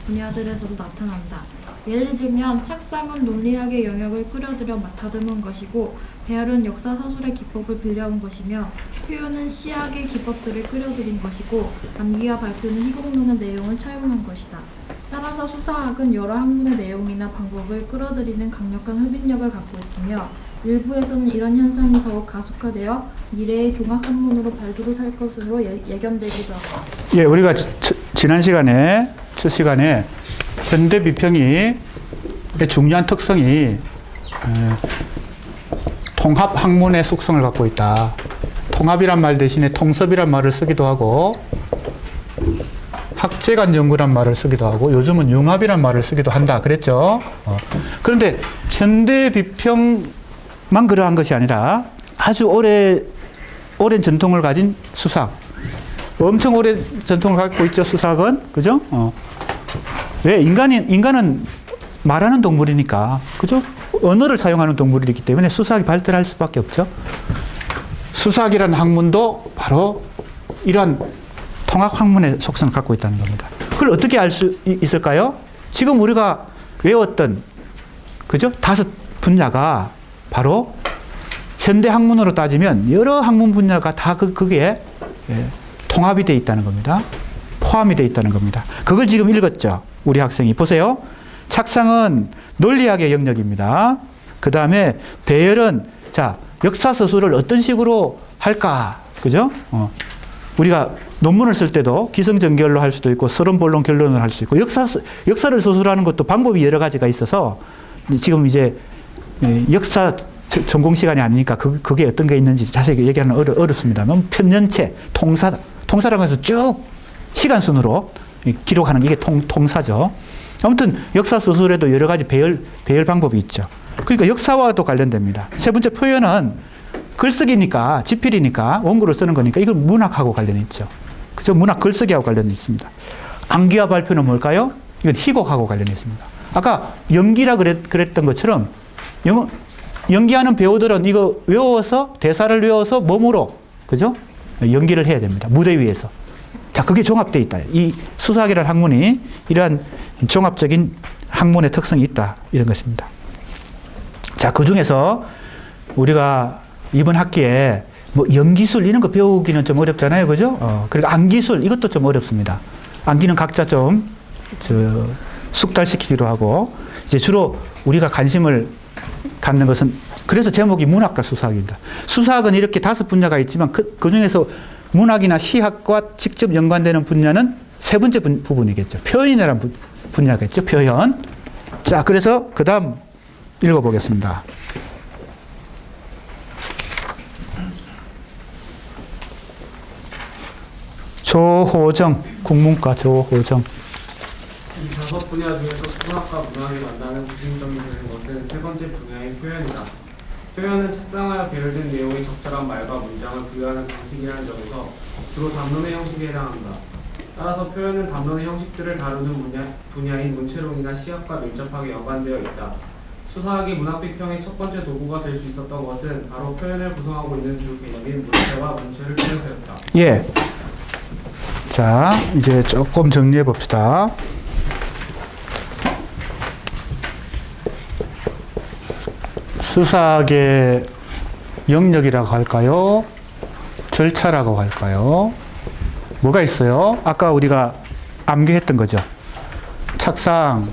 분야들에서도 나타난다. 예를 들면 착상은 논리학의 영역을 끌어들여 맡아드는 것이고, 배열은 역사 사술의 기법을 빌려온 것이며, 표현은 시학의 기법들을 끌어들인 것이고, 암기와 발표는 희곡론의 내용을 차용한 것이다. 따라서 수사학은 여러 학문의 내용이나 방법을 끌어들이는 강력한 흡인력을 갖고 있으며, 일부에서는 이런 현상이 더욱 가속화되어 미래의 종합학문으로 발돋움할 것으로 예견되기도 하다. 예, 우리가 지난 시간에 첫 시간에 현대 비평이 중요한 특성이 통합 학문의 속성을 갖고 있다. 통합이란 말 대신에 통섭이란 말을 쓰기도 하고 학제간 연구란 말을 쓰기도 하고 요즘은 융합이란 말을 쓰기도 한다 그랬죠. 그런데 현대 비평만 그러한 것이 아니라 아주 오랜 전통을 가진 수사학, 엄청 오랜 전통을 갖고 있죠. 수사학은 그죠? 왜 인간은 말하는 동물이니까 그죠? 언어를 사용하는 동물이기 때문에 수사학이 발달할 수밖에 없죠. 수사학이라는 학문도 바로 이러한 통합 학문의 속성을 갖고 있다는 겁니다. 그걸 어떻게 알 수 있을까요? 지금 우리가 외웠던 그죠? 5 분야가 바로 현대 학문으로 따지면 여러 학문 분야가 다 그게 통합이 되어 있다는 겁니다. 포함이 되어 있다는 겁니다. 그걸 지금 읽었죠. 우리 학생이. 보세요. 착상은 논리학의 영역입니다. 그 다음에 배열은 자 역사서술을 어떤 식으로 할까? 그죠? 우리가 논문을 쓸 때도 기성전결로 할 수도 있고 서론본론 결론을 할 수 있고 역사를 서술하는 것도 방법이 여러 가지가 있어서 지금 이제 역사 전공 시간이 아니니까 그게 어떤 게 있는지 자세히 얘기하는 어렵습니다. 너무 편년체, 통사라는 것은 쭉 시간 순으로 기록하는 게 이게 통사죠. 아무튼 역사 서술에도 여러 가지 배열 방법이 있죠. 그러니까 역사와도 관련됩니다. 세 번째 표현은 글쓰기니까 지필이니까 원고를 쓰는 거니까 이건 문학하고 관련이 있죠. 그죠? 문학 글쓰기하고 관련이 있습니다. 암기와 발표는 뭘까요? 이건 희곡하고 관련이 있습니다. 아까 연기라 그랬던 것처럼 연기하는 배우들은 이거 외워서 대사를 외워서 몸으로 그죠? 연기를 해야 됩니다. 무대 위에서. 자, 그게 종합되어 있다. 이 수사학이라는 학문이 이러한 종합적인 학문의 특성이 있다. 이런 것입니다. 자, 그 중에서 우리가 이번 학기에 뭐 연기술 이런 거 배우기는 좀 어렵잖아요. 그죠? 그리고 암기술 이것도 좀 어렵습니다. 암기는 각자 좀 숙달시키기로 하고 이제 주로 우리가 관심을 갖는 것은 그래서 제목이 문학과 수사학입니다. 수사학은 이렇게 5 분야가 있지만 그 중에서 문학이나 시학과 직접 연관되는 분야는 3번째 부분이겠죠. 표현이라는 분야겠죠. 표현. 자, 그래서 그 다음 읽어보겠습니다. 조호정, 국문과 조호정. 이 5 분야 중에서 수학과 문학이 만나는 구심점이 되는 것은 3번째 분야인 표현이다. 표현은 착상하여 배열된 내용의 적절한 말과 문장을 부여하는 방식이라는 점에서 주로 담론의 형식에 해당한다. 따라서 표현은 담론의 형식들을 다루는 분야인 문체론이나 시학과 밀접하게 연관되어 있다. 수사학이 문학비평의 첫 번째 도구가 될 수 있었던 것은 바로 표현을 구성하고 있는 주 개념인 문체와 문체를 통해서였다. 예. 자, 이제 조금 정리해 봅시다. 수사학의 영역이라고 할까요? 절차라고 할까요? 뭐가 있어요? 아까 우리가 암기했던 거죠. 착상,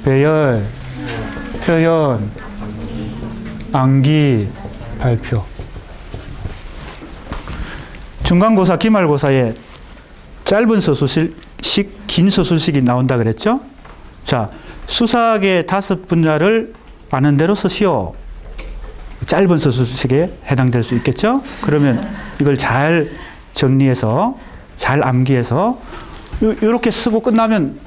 배열, 표현, 암기, 발표. 중간고사, 기말고사에 짧은 서술식, 긴 서술식이 나온다 그랬죠? 자, 수사학의 5 분야를 아는 대로 쓰시오. 짧은 서술식에 해당될 수 있겠죠? 그러면 이걸 잘 정리해서, 잘 암기해서, 이렇게 쓰고 끝나면,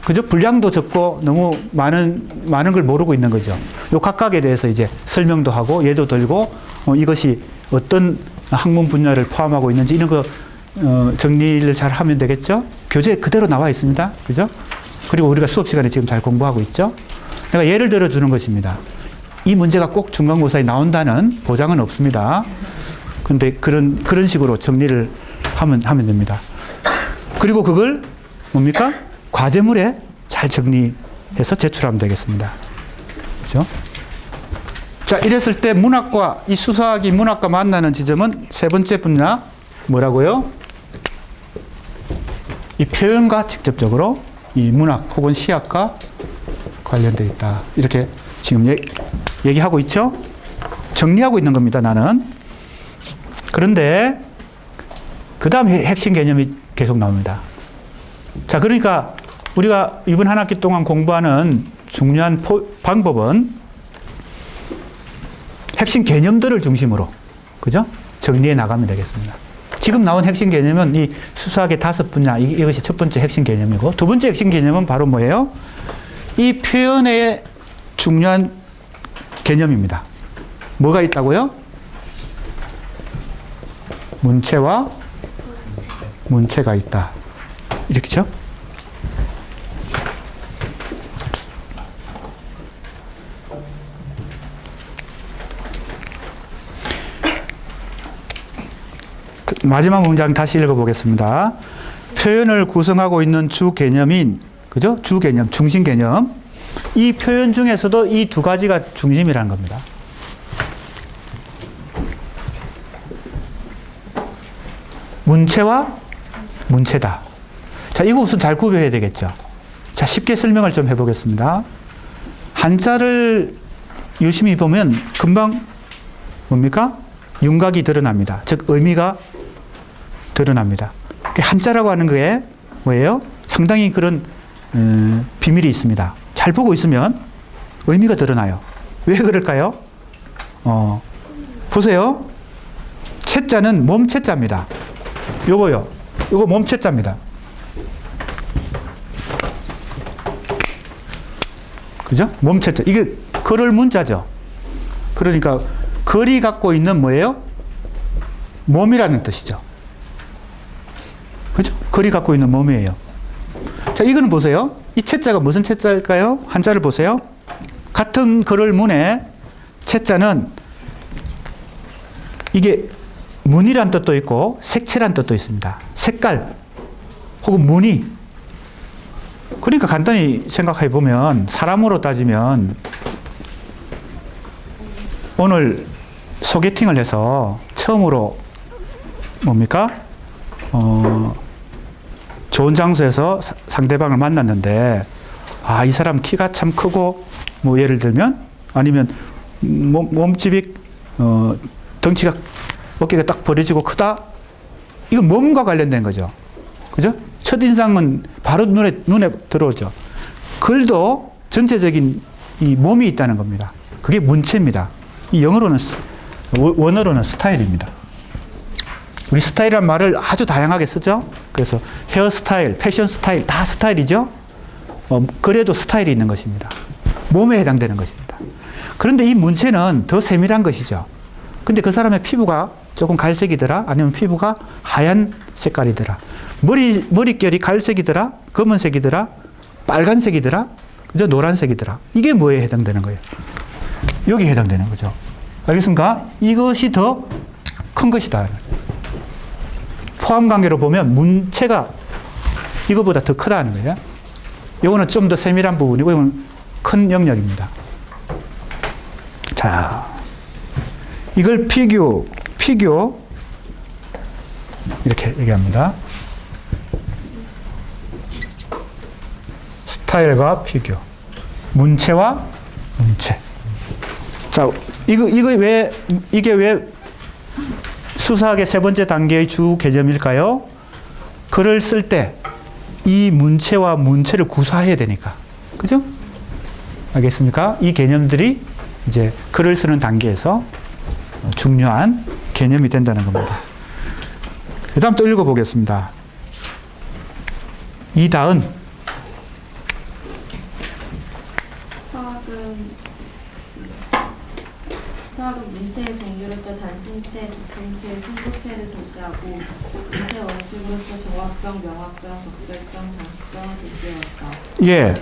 그죠? 분량도 적고 너무 많은 걸 모르고 있는 거죠. 요 각각에 대해서 이제 설명도 하고, 예도 들고, 이것이 어떤 학문 분야를 포함하고 있는지 이런 거 정리를 잘 하면 되겠죠? 교재 그대로 나와 있습니다. 그죠? 그리고 우리가 수업 시간에 지금 잘 공부하고 있죠? 내가 예를 들어 주는 것입니다. 이 문제가 꼭 중간고사에 나온다는 보장은 없습니다. 근데 그런 식으로 정리를 하면 됩니다. 그리고 그걸 뭡니까? 과제물에 잘 정리해서 제출하면 되겠습니다. 그죠? 자, 이랬을 때 문학과 이 수사학이 문학과 만나는 지점은 3번째 분야 뭐라고요? 이 표현과 직접적으로 이 문학 혹은 시학과 관련되어 있다. 이렇게 지금 얘기하고 있죠? 정리하고 있는 겁니다, 나는. 그런데 그 다음에 핵심 개념이 계속 나옵니다. 자, 그러니까 우리가 이번 한 학기 동안 공부하는 중요한 방법은 핵심 개념들을 중심으로, 그죠? 정리해 나가면 되겠습니다. 지금 나온 핵심 개념은 이 수사학의 5분야, 이것이 첫 번째 핵심 개념이고, 두 번째 핵심 개념은 바로 뭐예요? 이 표현의 중요한 개념입니다. 뭐가 있다고요? 문체와 문체가 있다. 이렇게죠? 마지막 문장 다시 읽어보겠습니다. 표현을 구성하고 있는 주 개념인, 그죠? 주 개념, 중심 개념. 이 표현 중에서도 이 두 가지가 중심이라는 겁니다. 문체와 문체다. 자, 이거 우선 잘 구별해야 되겠죠. 자, 쉽게 설명을 좀 해보겠습니다. 한자를 유심히 보면 금방 뭡니까? 윤곽이 드러납니다. 즉, 의미가 드러납니다. 한자라고 하는 게 뭐예요? 상당히 그런 비밀이 있습니다. 잘 보고 있으면 의미가 드러나요. 왜 그럴까요? 보세요. 채자는 몸채자입니다. 요거요. 요거 몸채자입니다. 그죠? 몸채자. 이게 걸을 문자죠. 그러니까 걸이 갖고 있는 뭐예요? 몸이라는 뜻이죠. 그죠? 걸이 갖고 있는 몸이에요. 자, 이거는 보세요. 이 채자가 무슨 채자일까요? 한자를 보세요. 같은 걸을 문에 채자는 이게 무늬란 뜻도 있고 색채란 뜻도 있습니다. 색깔 혹은 무늬. 그러니까 간단히 생각해 보면 사람으로 따지면 오늘 소개팅을 해서 처음으로 뭡니까? 좋은 장소에서 상대방을 만났는데 이 사람 키가 참 크고 뭐 예를 들면 아니면 몸집이 덩치가 어깨가 딱 벌어지고 크다. 이건 몸과 관련된 거죠. 그죠? 첫인상은 바로 눈에 들어오죠. 글도 전체적인 이 몸이 있다는 겁니다. 그게 문체입니다. 이 영어로는 원어로는 스타일입니다. 우리 스타일이란 말을 아주 다양하게 쓰죠. 그래서 헤어스타일, 패션 스타일 다 스타일이죠. 그래도 스타일이 있는 것입니다. 몸에 해당되는 것입니다. 그런데 이 문체는 더 세밀한 것이죠. 근데 그 사람의 피부가 조금 갈색이더라, 아니면 피부가 하얀 색깔이더라, 머릿결이 갈색이더라, 검은색이더라, 빨간색이더라, 그죠? 노란색이더라. 이게 뭐에 해당되는 거예요? 여기에 해당되는 거죠. 알겠습니까? 이것이 더 큰 것이다. 포함 관계로 보면 문체가 이거보다 더 크다는 거예요. 이거는 좀 더 세밀한 부분이고, 이건 큰 영역입니다. 자, 이걸 피규 이렇게 얘기합니다. 스타일과 피규, 문체와 문체. 자, 이게 왜 수사학의 세 번째 단계의 주 개념일까요? 글을 쓸 때 이 문체와 문체를 구사해야 되니까. 그죠? 알겠습니까? 이 개념들이 이제 글을 쓰는 단계에서 중요한 개념이 된다는 겁니다. 그 다음 또 읽어보겠습니다. 이다은. 수학은 문체의 종류로서 단순체, 부품체, 순부체를 제시하고 문체 원칙으로서 정확성, 명확성, 적절성, 장식성을 제시해왔다. 예.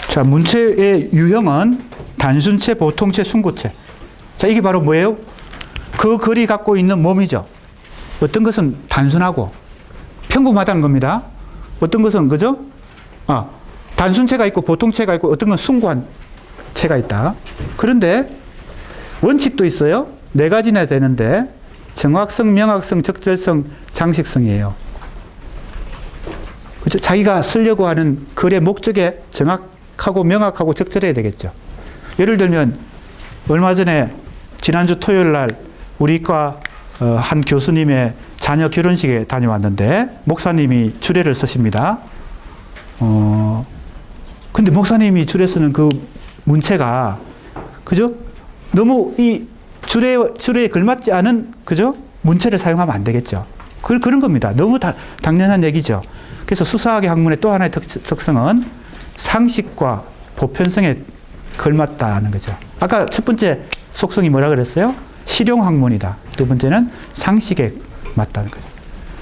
자, 문체의 유형은 단순체, 보통체, 순구체. 자, 이게 바로 뭐예요? 그 글이 갖고 있는 몸이죠. 어떤 것은 단순하고 평범하다는 겁니다. 어떤 것은, 그죠? 단순체가 있고 보통체가 있고 어떤 건 숭고한 체가 있다. 그런데 원칙도 있어요. 4가지나 되는데 정확성, 명확성, 적절성, 장식성이에요. 그렇죠? 자기가 쓰려고 하는 글의 목적에 정확하고 명확하고 적절해야 되겠죠. 예를 들면 얼마 전에 지난주 토요일 날 우리 과 한 교수님의 자녀 결혼식에 다녀왔는데 목사님이 주례를 쓰십니다. 근데 목사님이 줄에 쓰는 그 문체가, 그죠? 너무 이 줄에 걸맞지 않은, 그죠? 문체를 사용하면 안 되겠죠. 그런 겁니다. 너무 당연한 얘기죠. 그래서 수사학의 학문의 또 하나의 특성은 상식과 보편성에 걸맞다는 거죠. 아까 첫 번째 속성이 뭐라 그랬어요? 실용학문이다. 두 번째는 상식에 맞다는 거죠.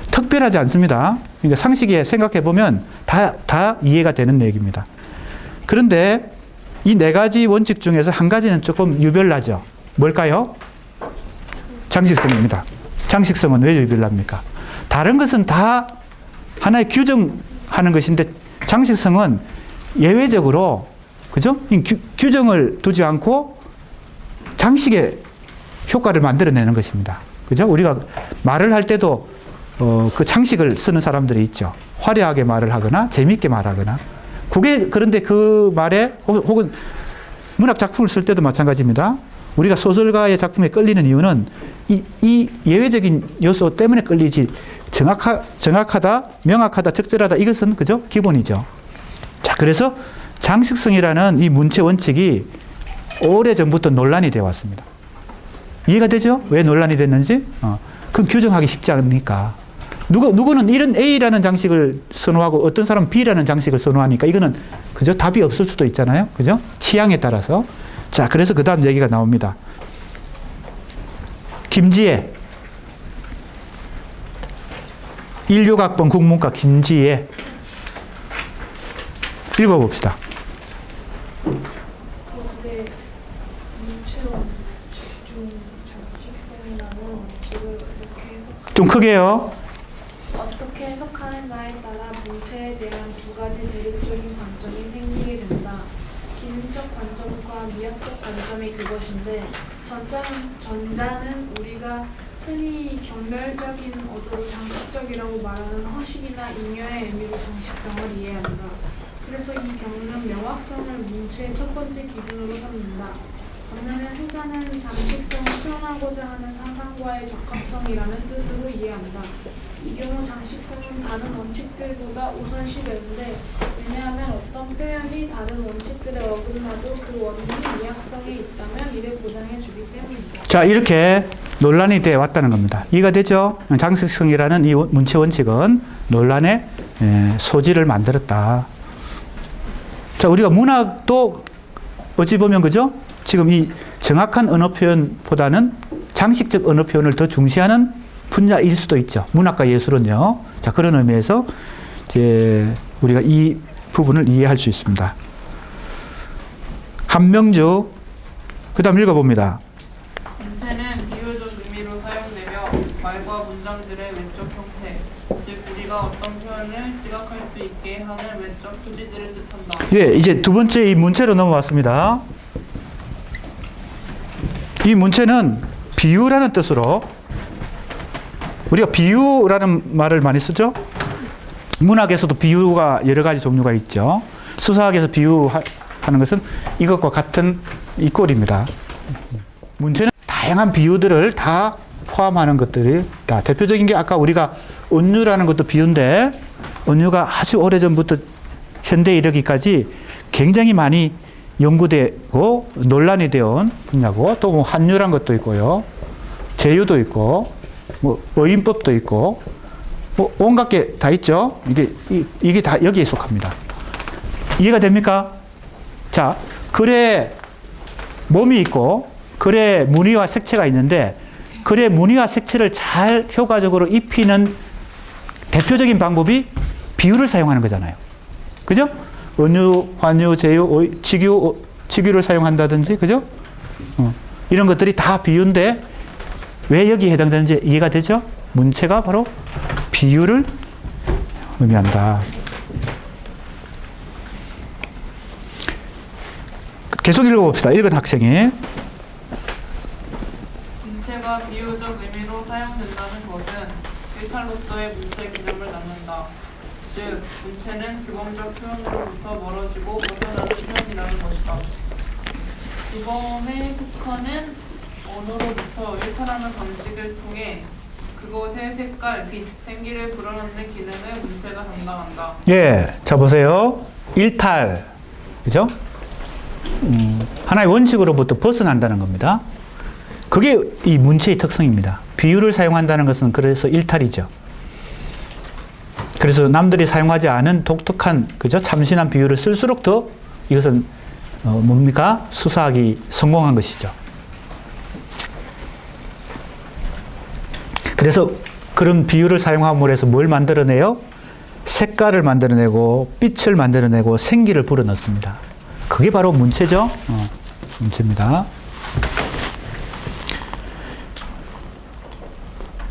특별하지 않습니다. 그러니까 상식에 생각해 보면 다 이해가 되는 얘기입니다. 그런데 이 네 가지 원칙 중에서 한 가지는 조금 유별나죠. 뭘까요? 장식성입니다. 장식성은 왜 유별납니까? 다른 것은 다 하나의 규정하는 것인데 장식성은 예외적으로, 그죠? 규정을 두지 않고 장식의 효과를 만들어내는 것입니다. 그죠? 우리가 말을 할 때도 그 장식을 쓰는 사람들이 있죠. 화려하게 말을 하거나 재미있게 말하거나. 그런데 그 말에 혹은 문학 작품을 쓸 때도 마찬가지입니다. 우리가 소설가의 작품에 끌리는 이유는 이 예외적인 요소 때문에 끌리지, 정확하다, 명확하다, 적절하다, 이것은 그죠? 기본이죠. 자, 그래서 장식성이라는 이 문체 원칙이 오래전부터 논란이 되어 왔습니다. 이해가 되죠? 왜 논란이 됐는지? 그건 규정하기 쉽지 않으니까. 누구는 이런 A라는 장식을 선호하고 어떤 사람은 B라는 장식을 선호하니까 이거는, 그죠? 답이 없을 수도 있잖아요. 그죠? 취향에 따라서. 자, 그래서 그 다음 얘기가 나옵니다. 김지혜. 인류학번 국문과 김지혜. 읽어봅시다. 그런데 문체원 집중 장식성이라는 원칙을 어떻게 좀 크게요. 어떻게 해석하느냐에 따라 문체에 대한 두 가지 대립적인 관점이 생기게 된다. 기능적 관점과 미학적 관점이 그것인데 전자는 우리가 흔히 경멸적인 어조로 장식적이라고 말하는 허식이나 잉여의 의미로 장식성을 이해한다. 그래서 이 경우는 명확성을 문체의 첫 번째 기준으로 삼는다. 반면에 후자는 장식성을 표현하고자 하는 상상과의 적합성이라는 뜻으로 이해한다. 이 경우 장식성은 다른 원칙들보다 우선시되는데, 왜냐하면 어떤 표현이 다른 원칙들에 어긋나도 그 원인이 미학성에 있다면 이를 보장해주기 때문이다. 자, 이렇게 논란이 되어 왔다는 겁니다. 이해가 되죠? 장식성이라는 이 문체 원칙은 논란의 소지를 만들었다. 자, 우리가 문학도 어찌 보면, 그죠? 지금 이 정확한 언어 표현보다는 장식적 언어 표현을 더 중시하는 분야일 수도 있죠. 문학과 예술은요. 자, 그런 의미에서 이제 우리가 이 부분을 이해할 수 있습니다. 한명주, 그 다음 읽어봅니다. 문체는 비유적 의미로 사용되며 말과 문장들의 외적 형태, 즉 우리가 어떤 표현을 지각할 수 있게 하는 외적 토지들을 뜻한다. 예, 이제 두 번째 이 문체로 넘어왔습니다. 이 문체는 비유라는 뜻으로, 우리가 비유라는 말을 많이 쓰죠. 문학에서도 비유가 여러 가지 종류가 있죠. 수사학에서 비유하는 것은 이것과 같은 이 꼴입니다. 문체는 다양한 비유들을 다 포함하는 것들이 다, 대표적인 게 아까 우리가 은유라는 것도 비유인데, 은유가 아주 오래전부터 현대에 이르기까지 굉장히 많이 연구되고 논란이 되어온 분야고, 또 뭐 한유란 것도 있고요, 제유도 있고, 뭐 어인법도 있고, 뭐 온갖 게 다 있죠. 이게 다 여기에 속합니다. 이해가 됩니까? 자, 글에 몸이 있고 글에 무늬와 색채가 있는데, 글에 무늬와 색채를 잘 효과적으로 입히는 대표적인 방법이 비유를 사용하는 거잖아요. 그죠? 은유, 환유, 제유, 직유를 사용한다든지, 그죠? 이런 것들이 다 비유인데 왜 여기에 해당되는지 이해가 되죠? 문체가 바로 비유를 의미한다. 계속 읽어봅시다. 읽은 학생이. 문체가 비유적 의미로 사용된다는 것은 일탈로서의 문체 개념을 낳는다. 즉, 문체는 규범적 표현으로부터 멀어지고 벗어나는 표현이라는 것이다. 규범의 속하는 언어로부터 일탈하는 방식을 통해 그것의 색깔, 빛, 생기를 불어넣는 기능을 문체가 담당한다. 예, 자 보세요. 일탈. 그죠? 하나의 원칙으로부터 벗어난다는 겁니다. 그게 이 문체의 특성입니다. 비유를 사용한다는 것은 그래서 일탈이죠. 그래서 남들이 사용하지 않은 독특한, 그죠? 참신한 비유를 쓸수록 더 이것은 뭡니까? 수사학이 성공한 것이죠. 그래서 그런 비유를 사용함으로 해서 뭘 만들어내요? 색깔을 만들어내고 빛을 만들어내고 생기를 불어넣습니다. 그게 바로 문체죠. 문체입니다.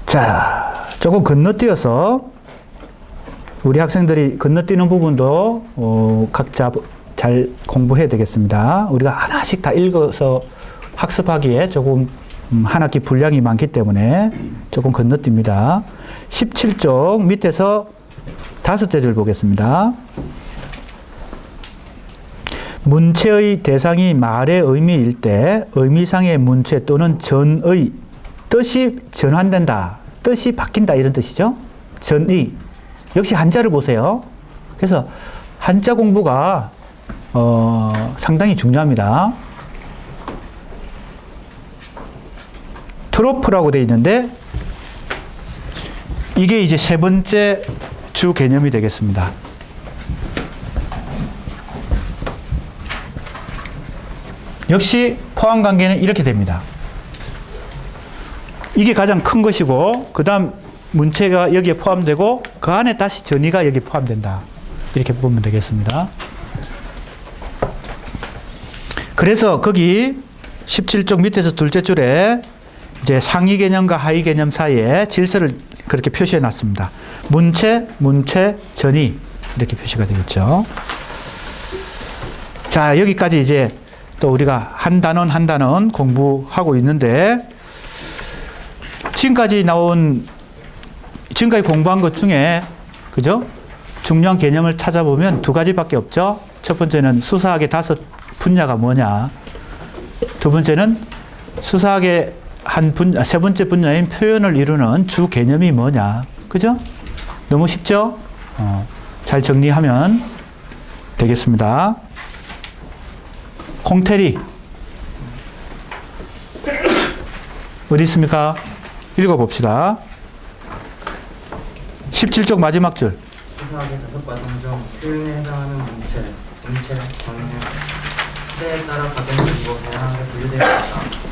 자, 조금 건너뛰어서 우리 학생들이 건너뛰는 부분도 각자 잘 공부해야 되겠습니다. 우리가 하나씩 다 읽어서 학습하기에 조금 한 학기 분량이 많기 때문에 조금 건너뜁니다. 17쪽 밑에서 5째 줄 보겠습니다. 문체의 대상이 말의 의미일 때 의미상의 문체 또는 전의 뜻이 전환된다. 뜻이 바뀐다 이런 뜻이죠. 전의. 역시 한자를 보세요. 그래서 한자 공부가 상당히 중요합니다. 트로프라고 되어 있는데 이게 이제 세 번째 주 개념이 되겠습니다. 역시 포함 관계는 이렇게 됩니다. 이게 가장 큰 것이고 그 다음 문체가 여기에 포함되고 그 안에 다시 전의가 여기 포함된다. 이렇게 보면 되겠습니다. 그래서 거기 17쪽 밑에서 둘째 줄에 이제 상위 개념과 하위 개념 사이에 질서를 그렇게 표시해 놨습니다. 문체, 전의 이렇게 표시가 되겠죠. 자, 여기까지 이제 또 우리가 한 단원 한 단원 공부하고 있는데 지금까지 공부한 것 중에 그죠? 중요한 개념을 찾아보면 두 가지밖에 없죠. 첫 번째는 수사학의 5 분야가 뭐냐. 두 번째는 수사학의 세 번째 분야인 표현을 이루는 주 개념이 뭐냐. 그죠? 너무 쉽죠? 잘 정리하면 되겠습니다. 홍태리. 어디 있습니까? 읽어봅시다. 17쪽 마지막 줄. 수사학의 5과정 중 표현에 해당하는 문체, 정의, 시대에 따라 가정이고 다양하게 분류되어 있다.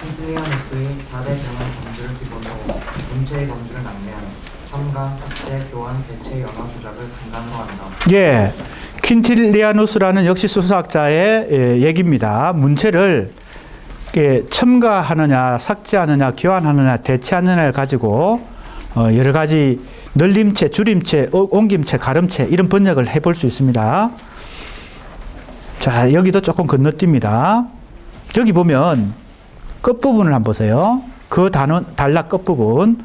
킨틸리아누스의 4대 병원 범주를 기본으로 문체의 범주를 남매한 첨가, 삭제, 교환, 대체, 연화 조작을 근간으로 한다. 예, 퀸틸리아누스라는 역시 수사학자의 얘기입니다. 문체를 첨가하느냐, 삭제하느냐, 교환하느냐, 대체하느냐를 가지고 여러 가지 늘림체, 줄임체, 옮김체, 가름체 이런 번역을 해볼 수 있습니다. 자, 여기도 조금 건너뜁니다. 여기 보면 끝부분을 한번 보세요. 그 단락 끝부분.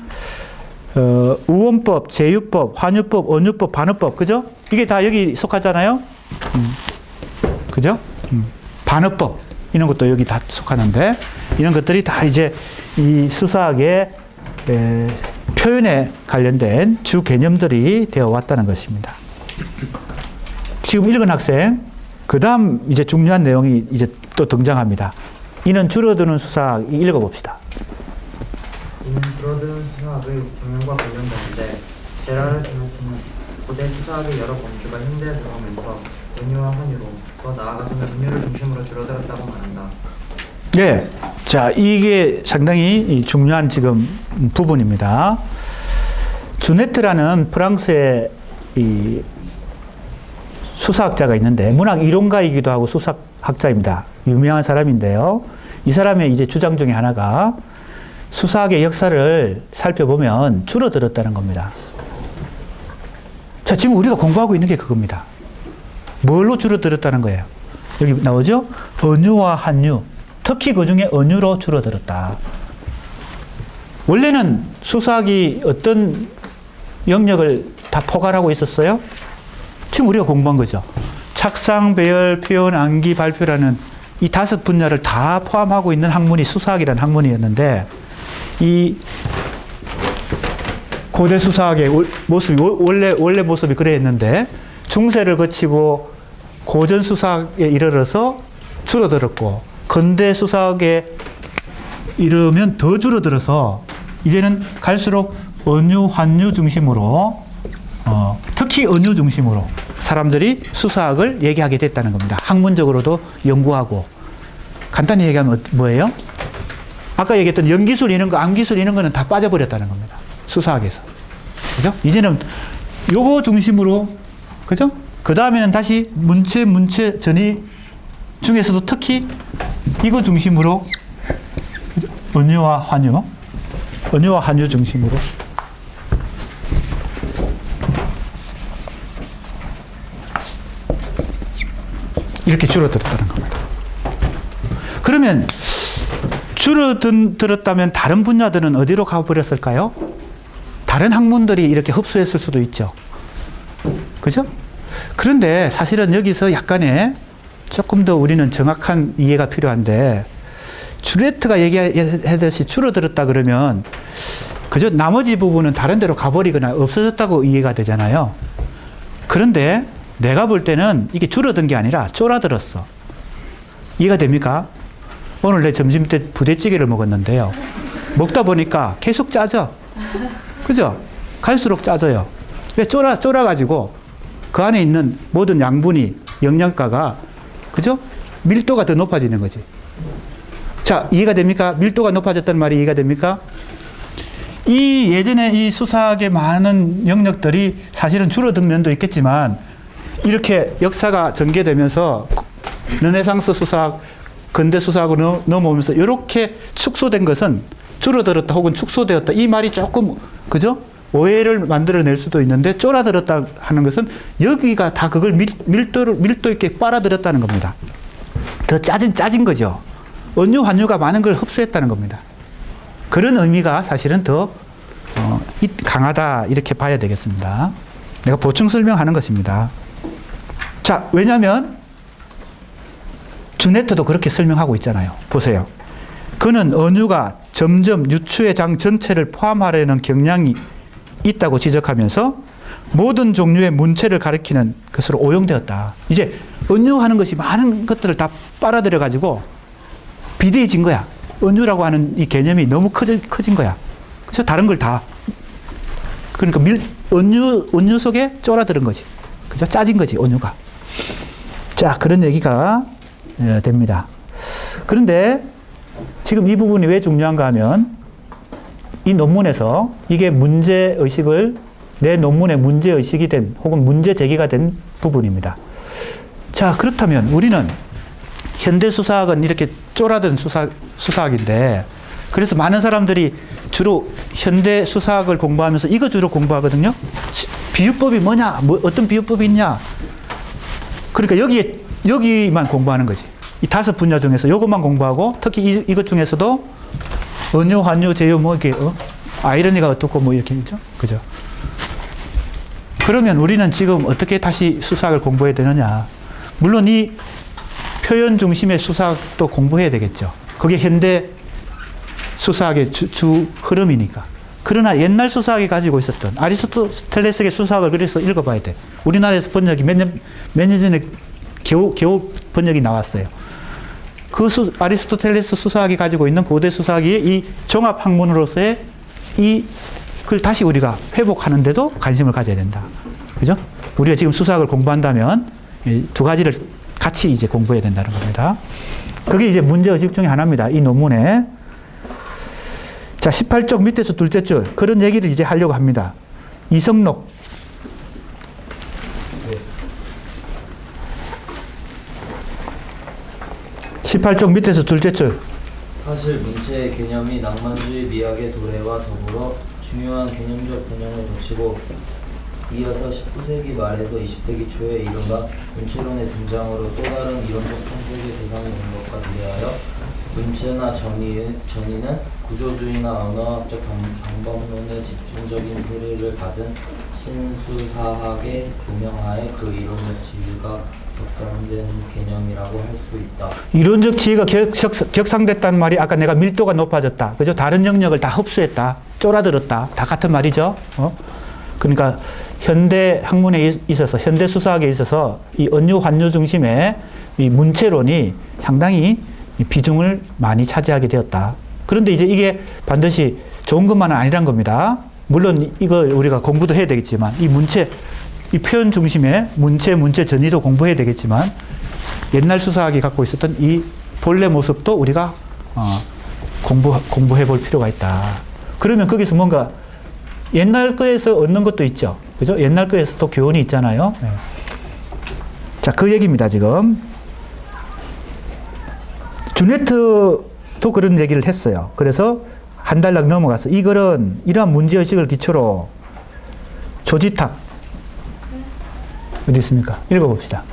우원법, 제유법, 환유법, 언유법, 반어법, 그죠? 이게 다 여기 속하잖아요? 그죠? 반어법, 이런 것도 여기 다 속하는데, 이런 것들이 다 이제 이 수사학의 표현에 관련된 주 개념들이 되어 왔다는 것입니다. 지금 읽은 학생, 그 다음 이제 중요한 내용이 이제 또 등장합니다. 이는 줄어드는 수사학 읽어봅시다. 이는 줄어드는 수사학의 경영과 관련되는데 제라르 데메트는 고대 수사학의 여러 범주가 현대에 들어오면서 은유와 환유로 더 나아가서는 은유를 중심으로 줄어들었다고 말한다. 네, 자 이게 상당히 중요한 지금 부분입니다. 주네트라는 프랑스의 이 수사학자가 있는데 문학 이론가이기도 하고 수사학자입니다. 유명한 사람인데요. 이 사람의 이제 주장 중에 하나가 수사학의 역사를 살펴보면 줄어들었다는 겁니다. 자, 지금 우리가 공부하고 있는 게 그겁니다. 뭘로 줄어들었다는 거예요? 여기 나오죠? 언유와 한유. 특히 그 중에 언유로 줄어들었다. 원래는 수사학이 어떤 영역을 다 포괄하고 있었어요? 지금 우리가 공부한 거죠. 착상, 배열, 표현, 암기, 발표라는 이 5 분야를 다 포함하고 있는 학문이 수사학이라는 학문이었는데 이 고대 수사학의 모습이 원래 모습이 그랬는데 중세를 거치고 고전 수사학에 이르러서 줄어들었고 근대 수사학에 이르면 더 줄어들어서 이제는 갈수록 언유, 환유 중심으로 특히 언유 중심으로 사람들이 수사학을 얘기하게 됐다는 겁니다. 학문적으로도 연구하고 간단히 얘기하면 뭐예요? 아까 얘기했던 연기술 이런 거, 암기술 이런 거는 다 빠져버렸다는 겁니다. 수사학에서. 그죠? 이제는 요거 중심으로, 그죠? 그 다음에는 다시 문체, 전이 중에서도 특히 이거 중심으로, 그죠? 언유와 환유 중심으로. 이렇게 줄어들었다는 겁니다. 그러면 줄어들었다면 다른 분야들은 어디로 가버렸을까요? 다른 학문들이 이렇게 흡수했을 수도 있죠. 그죠? 그런데 사실은 여기서 약간의 조금 더 우리는 정확한 이해가 필요한데 쥬레트가 얘기하듯이 줄어들었다 그러면 그저 나머지 부분은 다른 데로 가버리거나 없어졌다고 이해가 되잖아요. 그런데 내가 볼 때는 이게 줄어든 게 아니라 쫄아들었어. 이해가 됩니까? 오늘 내 점심 때 부대찌개를 먹었는데요. 먹다 보니까 계속 짜져. 그죠? 갈수록 짜져요. 왜 쫄아가지고 그 안에 있는 모든 양분이, 영양가가, 그죠? 밀도가 더 높아지는 거지. 자, 이해가 됩니까? 밀도가 높아졌다는 말이 이해가 됩니까? 이 예전에 이 수사학의 많은 영역들이 사실은 줄어든 면도 있겠지만 이렇게 역사가 전개되면서 르네상스 수사학, 근대 수사학으로 넘어오면서 이렇게 축소된 것은 줄어들었다 혹은 축소되었다 이 말이 조금 그죠? 오해를 만들어낼 수도 있는데 쫄아들었다 하는 것은 여기가 다 그걸 밀도 있게 빨아들였다는 겁니다. 더 짜진 거죠. 언유, 환유가 많은 걸 흡수했다는 겁니다. 그런 의미가 사실은 더 강하다 이렇게 봐야 되겠습니다. 내가 보충 설명하는 것입니다. 자, 왜냐하면 쥬네트도 그렇게 설명하고 있잖아요. 보세요. 그는 언유가 점점 유추의 장 전체를 포함하려는 경향이 있다고 지적하면서 모든 종류의 문체를 가리키는 것으로 오용되었다. 이제 언유하는 것이 많은 것들을 다 빨아들여 가지고 비대해진 거야. 언유라고 하는 이 개념이 너무 커진 거야. 그래서 다른 걸 다 그러니까 언유 속에 쫄아들은 거지. 그죠? 짜진 거지, 언유가. 자, 그런 얘기가 됩니다. 그런데 지금 이 부분이 왜 중요한가 하면 이 논문에서 이게 문제의식을 내 논문의 문제의식이 된 혹은 문제 제기가 된 부분입니다. 자, 그렇다면 우리는 현대 수사학은 이렇게 쫄아든 수사학인데 그래서 많은 사람들이 주로 현대 수사학을 공부하면서 이거 주로 공부하거든요. 비유법이 뭐냐? 어떤 비유법이 있냐? 그러니까 여기만 공부하는 거지. 이 5 분야 중에서 이것만 공부하고 특히 이것 중에서도 언유, 환유, 제유 뭐 이렇게 아이러니가 어떻고 뭐 이렇게 있죠. 그죠? 그러면 우리는 지금 어떻게 다시 수사학을 공부해야 되느냐? 물론 이 표현 중심의 수사학도 공부해야 되겠죠. 그게 현대 수사학의 주 흐름이니까. 그러나 옛날 수사학이 가지고 있었던 아리스토텔레스의 수사학을 그래서 읽어봐야 돼. 우리나라에서 번역이 몇 년 전에 겨우 번역이 나왔어요. 그 아리스토텔레스 수사학이 가지고 있는 고대 수사학의 이 종합 학문으로서의 그걸 다시 우리가 회복하는데도 관심을 가져야 된다. 그죠? 우리가 지금 수사학을 공부한다면 이 2가지를 같이 이제 공부해야 된다는 겁니다. 그게 이제 문제의식 중에 하나입니다. 이 논문에. 자, 18쪽 밑에서 둘째 줄. 그런 얘기를 이제 하려고 합니다. 이성록. 18쪽 밑에서 둘째 줄. 사실 문체의 개념이 낭만주의 미학의 도래와 더불어 중요한 개념적 변형을 거치고 이어서 19세기 말에서 20세기 초에 이른바 문체론의 등장으로 또 다른 이론적 탐색의 대상이 된 것과 비례하여 문체나 정의는 구조주의나 언어학적 방법론의 집중적인 세례를 받은 신수사학의 조명하에 그 이론적 지위가 격상된 개념이라고 할 수 있다. 이론적 지위가 격상됐다는 말이 아까 내가 밀도가 높아졌다. 그죠? 다른 영역을 다 흡수했다. 쫄아들었다. 다 같은 말이죠. 그러니까 현대 학문에 있어서, 현대 수사학에 있어서 이 은유 환유 중심의 이 문체론이 상당히 비중을 많이 차지하게 되었다. 그런데 이제 이게 반드시 좋은 것만은 아니란 겁니다. 물론 이걸 우리가 공부도 해야 되겠지만, 이 문체, 이 표현 중심의 문체 전이도 공부해야 되겠지만, 옛날 수사학이 갖고 있었던 이 본래 모습도 우리가 공부해 볼 필요가 있다. 그러면 거기서 뭔가 옛날 거에서 얻는 것도 있죠. 그죠? 옛날 거에서 또 교훈이 있잖아요. 네. 자, 그 얘기입니다, 지금. 주네트도 그런 얘기를 했어요. 그래서 한 달락 넘어가서 이 글은 이러한 문제의식을 기초로 조지탁, 어디 있습니까? 읽어봅시다.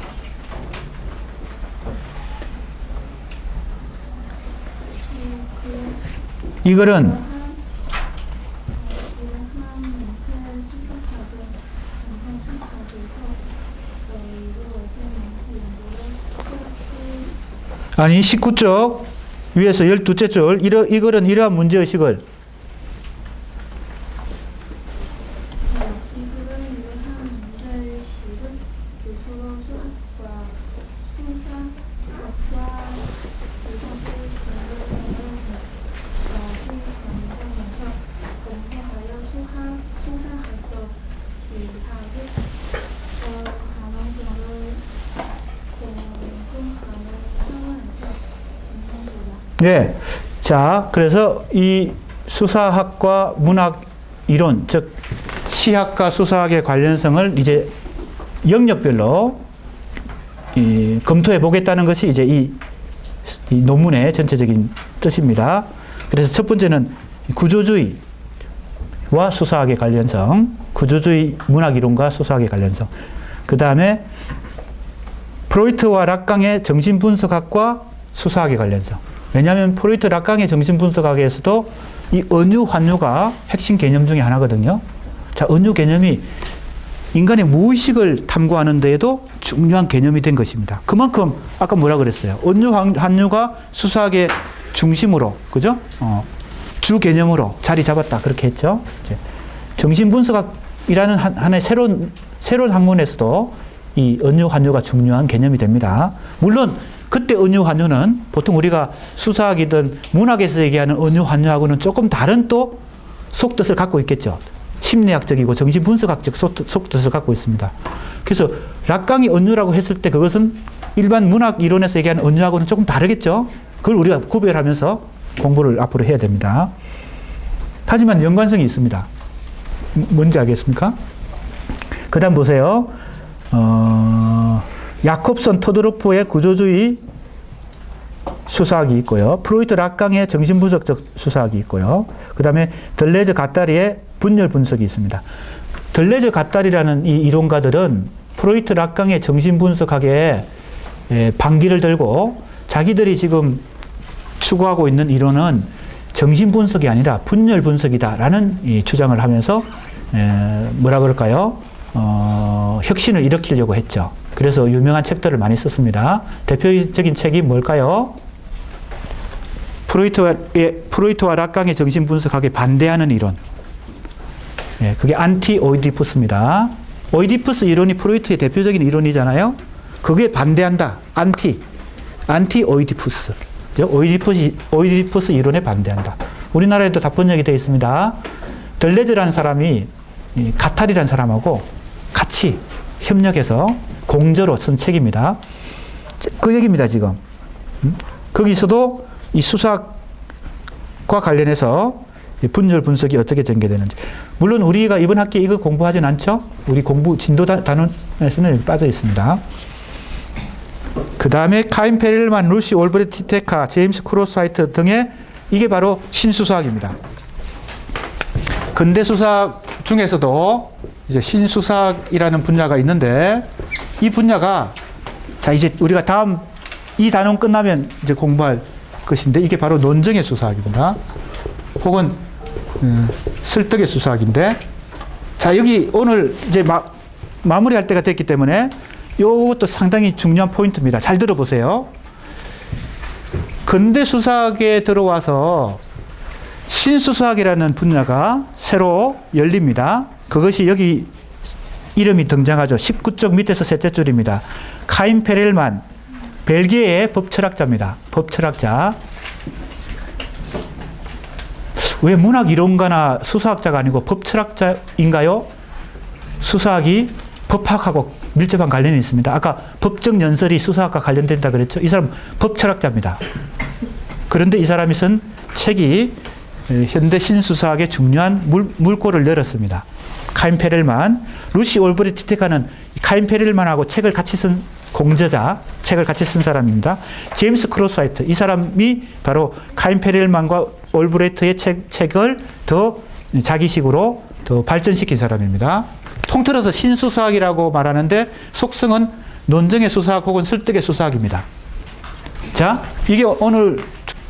이 글은 아니 19쪽 위에서 12째 줄 이 글은 이러한 문제의식을 네. 자, 그래서 이 수사학과 문학 이론, 즉 시학과 수사학의 관련성을 이제 영역별로 검토해 보겠다는 것이 이제 이 논문의 전체적인 뜻입니다. 그래서 첫 번째는 구조주의와 수사학의 관련성, 구조주의 문학 이론과 수사학의 관련성. 그 다음에 프로이트와 락강의 정신분석학과 수사학의 관련성. 왜냐하면 프로이트 락강의 정신분석학에서도 이 은유, 환유가 핵심 개념 중에 하나거든요. 자, 은유 개념이 인간의 무의식을 탐구하는 데에도 중요한 개념이 된 것입니다. 그만큼 아까 뭐라 그랬어요? 은유, 환유가 수사학의 중심으로, 그죠? 주 개념으로 자리 잡았다. 그렇게 했죠. 이제 정신분석학이라는 하나의 새로운 학문에서도 이 은유, 환유가 중요한 개념이 됩니다. 물론 그때 은유, 환유는 보통 우리가 수사학이든 문학에서 얘기하는 은유, 환유하고는 조금 다른 또 속뜻을 갖고 있겠죠. 심리학적이고 정신분석학적 속뜻을 갖고 있습니다. 그래서 락강이 은유라고 했을 때 그것은 일반 문학 이론에서 얘기하는 은유하고는 조금 다르겠죠. 그걸 우리가 구별하면서 공부를 앞으로 해야 됩니다. 하지만 연관성이 있습니다. 뭔지 알겠습니까? 그 다음 보세요. 야콥선 토드로프의 구조주의 수사학이 있고요. 프로이트 락강의 정신분석적 수사학이 있고요. 그 다음에 들레즈 가따리의 분열 분석이 있습니다. 들레즈 가따리라는 이 이론가들은 프로이트 락강의 정신분석학에 반기를 들고 자기들이 지금 추구하고 있는 이론은 정신분석이 아니라 분열 분석이다라는 이 주장을 하면서 뭐라 그럴까요? 혁신을 일으키려고 했죠. 그래서 유명한 책들을 많이 썼습니다. 대표적인 책이 뭘까요? 프로이트와 락강의 정신분석학에 반대하는 이론. 예, 그게 안티 오이디푸스입니다. 오이디푸스 이론이 프로이트의 대표적인 이론이잖아요. 그게 반대한다. 안티 오이디푸스. 오이디푸스 이론에 반대한다. 우리나라에도 다 번역이 되어 있습니다. 들레즈라는 사람이 가탈이라는 사람하고 같이 협력해서 공저로 쓴 책입니다. 그 얘기입니다, 지금. 거기서도 이 수사과 관련해서 분열 분석이 어떻게 전개되는지. 물론 우리가 이번 학기에 이거 공부하진 않죠? 우리 공부 진도 단원에서는 빠져 있습니다. 그 다음에 카인 페릴만, 루시 올브레트 티테카, 제임스 크로스하이트 등의 이게 바로 신수사학입니다. 근대 수사학 중에서도 이제 신수사학이라는 분야가 있는데 이 분야가 자 이제 우리가 다음 이 단원 끝나면 이제 공부할 것인데 이게 바로 논증의 수사학입니다. 혹은 설득의 수사학인데 자 여기 오늘 이제 마무리할 때가 됐기 때문에 이것도 상당히 중요한 포인트입니다. 잘 들어보세요. 근대 수사학에 들어와서 신수사학이라는 분야가 새로 열립니다. 그것이 여기 이름이 등장하죠. 19쪽 밑에서 셋째 줄입니다. 카인 페렐만, 벨기에의 법철학자입니다. 법철학자. 왜 문학 이론가나 수사학자가 아니고 법철학자인가요? 수사학이 법학하고 밀접한 관련이 있습니다. 아까 법적 연설이 수사학과 관련된다 그랬죠. 이 사람 법철학자입니다. 그런데 이 사람이 쓴 책이 현대 신수사학의 중요한 물꼬를 열었습니다. 카인 페렐만, 루시 올브레히트 티테카는 카인 페렐만하고 책을 같이 쓴 공저자, 책을 같이 쓴 사람입니다. 제임스 크로스화이트, 이 사람이 바로 카인 페렐만과 올브레히트의 책을 더 자기식으로 더 발전시킨 사람입니다. 통틀어서 신수사학이라고 말하는데 속성은 논증의 수사학 혹은 설득의 수사학입니다. 자, 이게 오늘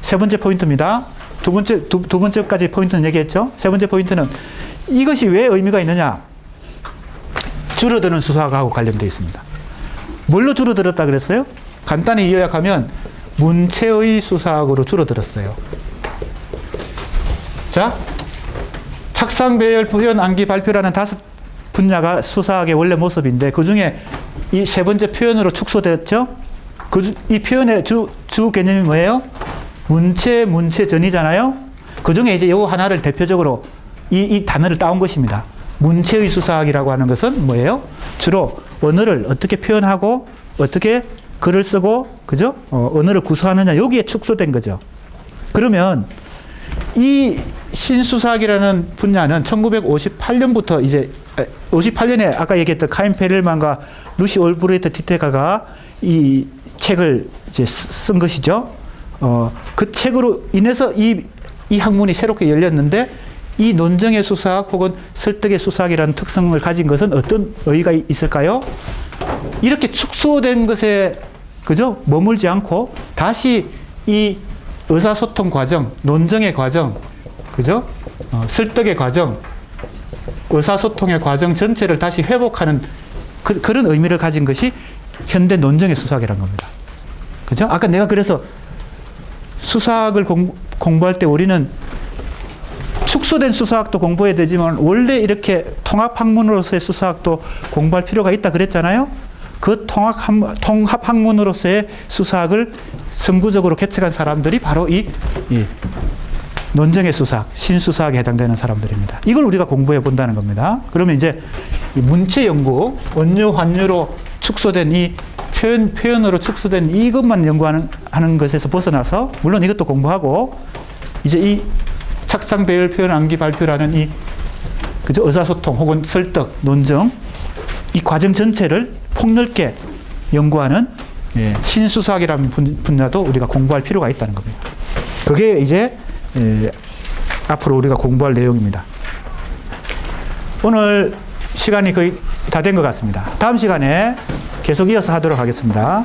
세 번째 포인트입니다. 두 번째까지 포인트는 얘기했죠. 세 번째 포인트는 이것이 왜 의미가 있느냐? 줄어드는 수사학하고 관련되어 있습니다. 뭘로 줄어들었다 그랬어요? 간단히 요약하면 문체의 수사학으로 줄어들었어요. 자, 착상, 배열, 표현, 암기, 발표라는 5 분야가 수사학의 원래 모습인데 그 중에 이 세 번째 표현으로 축소됐죠? 이 표현의 주 개념이 뭐예요? 문체전이잖아요? 그 중에 이제 이 하나를 대표적으로 이 단어를 따온 것입니다. 문체의 수사학이라고 하는 것은 뭐예요? 주로 언어를 어떻게 표현하고 어떻게 글을 쓰고, 그죠? 언어를 구사하느냐, 여기에 축소된 거죠. 그러면 이 신수사학이라는 분야는 1958년부터 이제 58년에 아까 얘기했던 카인 페렐만과 루시 올브레히트 티테카가 이 책을 이제 쓴 것이죠. 그 책으로 인해서 이 학문이 새롭게 열렸는데 이 논증의 수사학 혹은 설득의 수사학이라는 특성을 가진 것은 어떤 의의가 있을까요? 이렇게 축소된 것에 그죠? 머물지 않고 다시 이 의사소통 과정, 논증의 과정, 그죠? 설득의 과정, 의사소통의 과정 전체를 다시 회복하는 그런 의미를 가진 것이 현대 논증의 수사학이라는 겁니다. 그죠? 아까 내가 그래서 수사학을 공부할 때 우리는 축소된 수사학도 공부해야 되지만 원래 이렇게 통합학문으로서의 수사학도 공부할 필요가 있다 그랬잖아요. 그 통합학문으로서의 수사학을 선구적으로 개척한 사람들이 바로 이 논증의 수사학, 신수사학에 해당되는 사람들입니다. 이걸 우리가 공부해 본다는 겁니다. 그러면 이제 문체 연구, 언유, 환유로 축소된 이 표현으로 축소된 이것만 연구하는 것에서 벗어나서 물론 이것도 공부하고 이제 이 착상, 배열, 표현, 암기, 발표라는 이 그죠? 의사소통 혹은 설득, 논증 이 과정 전체를 폭넓게 연구하는 신수사학이라는 분야도 우리가 공부할 필요가 있다는 겁니다. 그게 이제 앞으로 우리가 공부할 내용입니다. 오늘 시간이 거의 다 된 것 같습니다. 다음 시간에 계속 이어서 하도록 하겠습니다.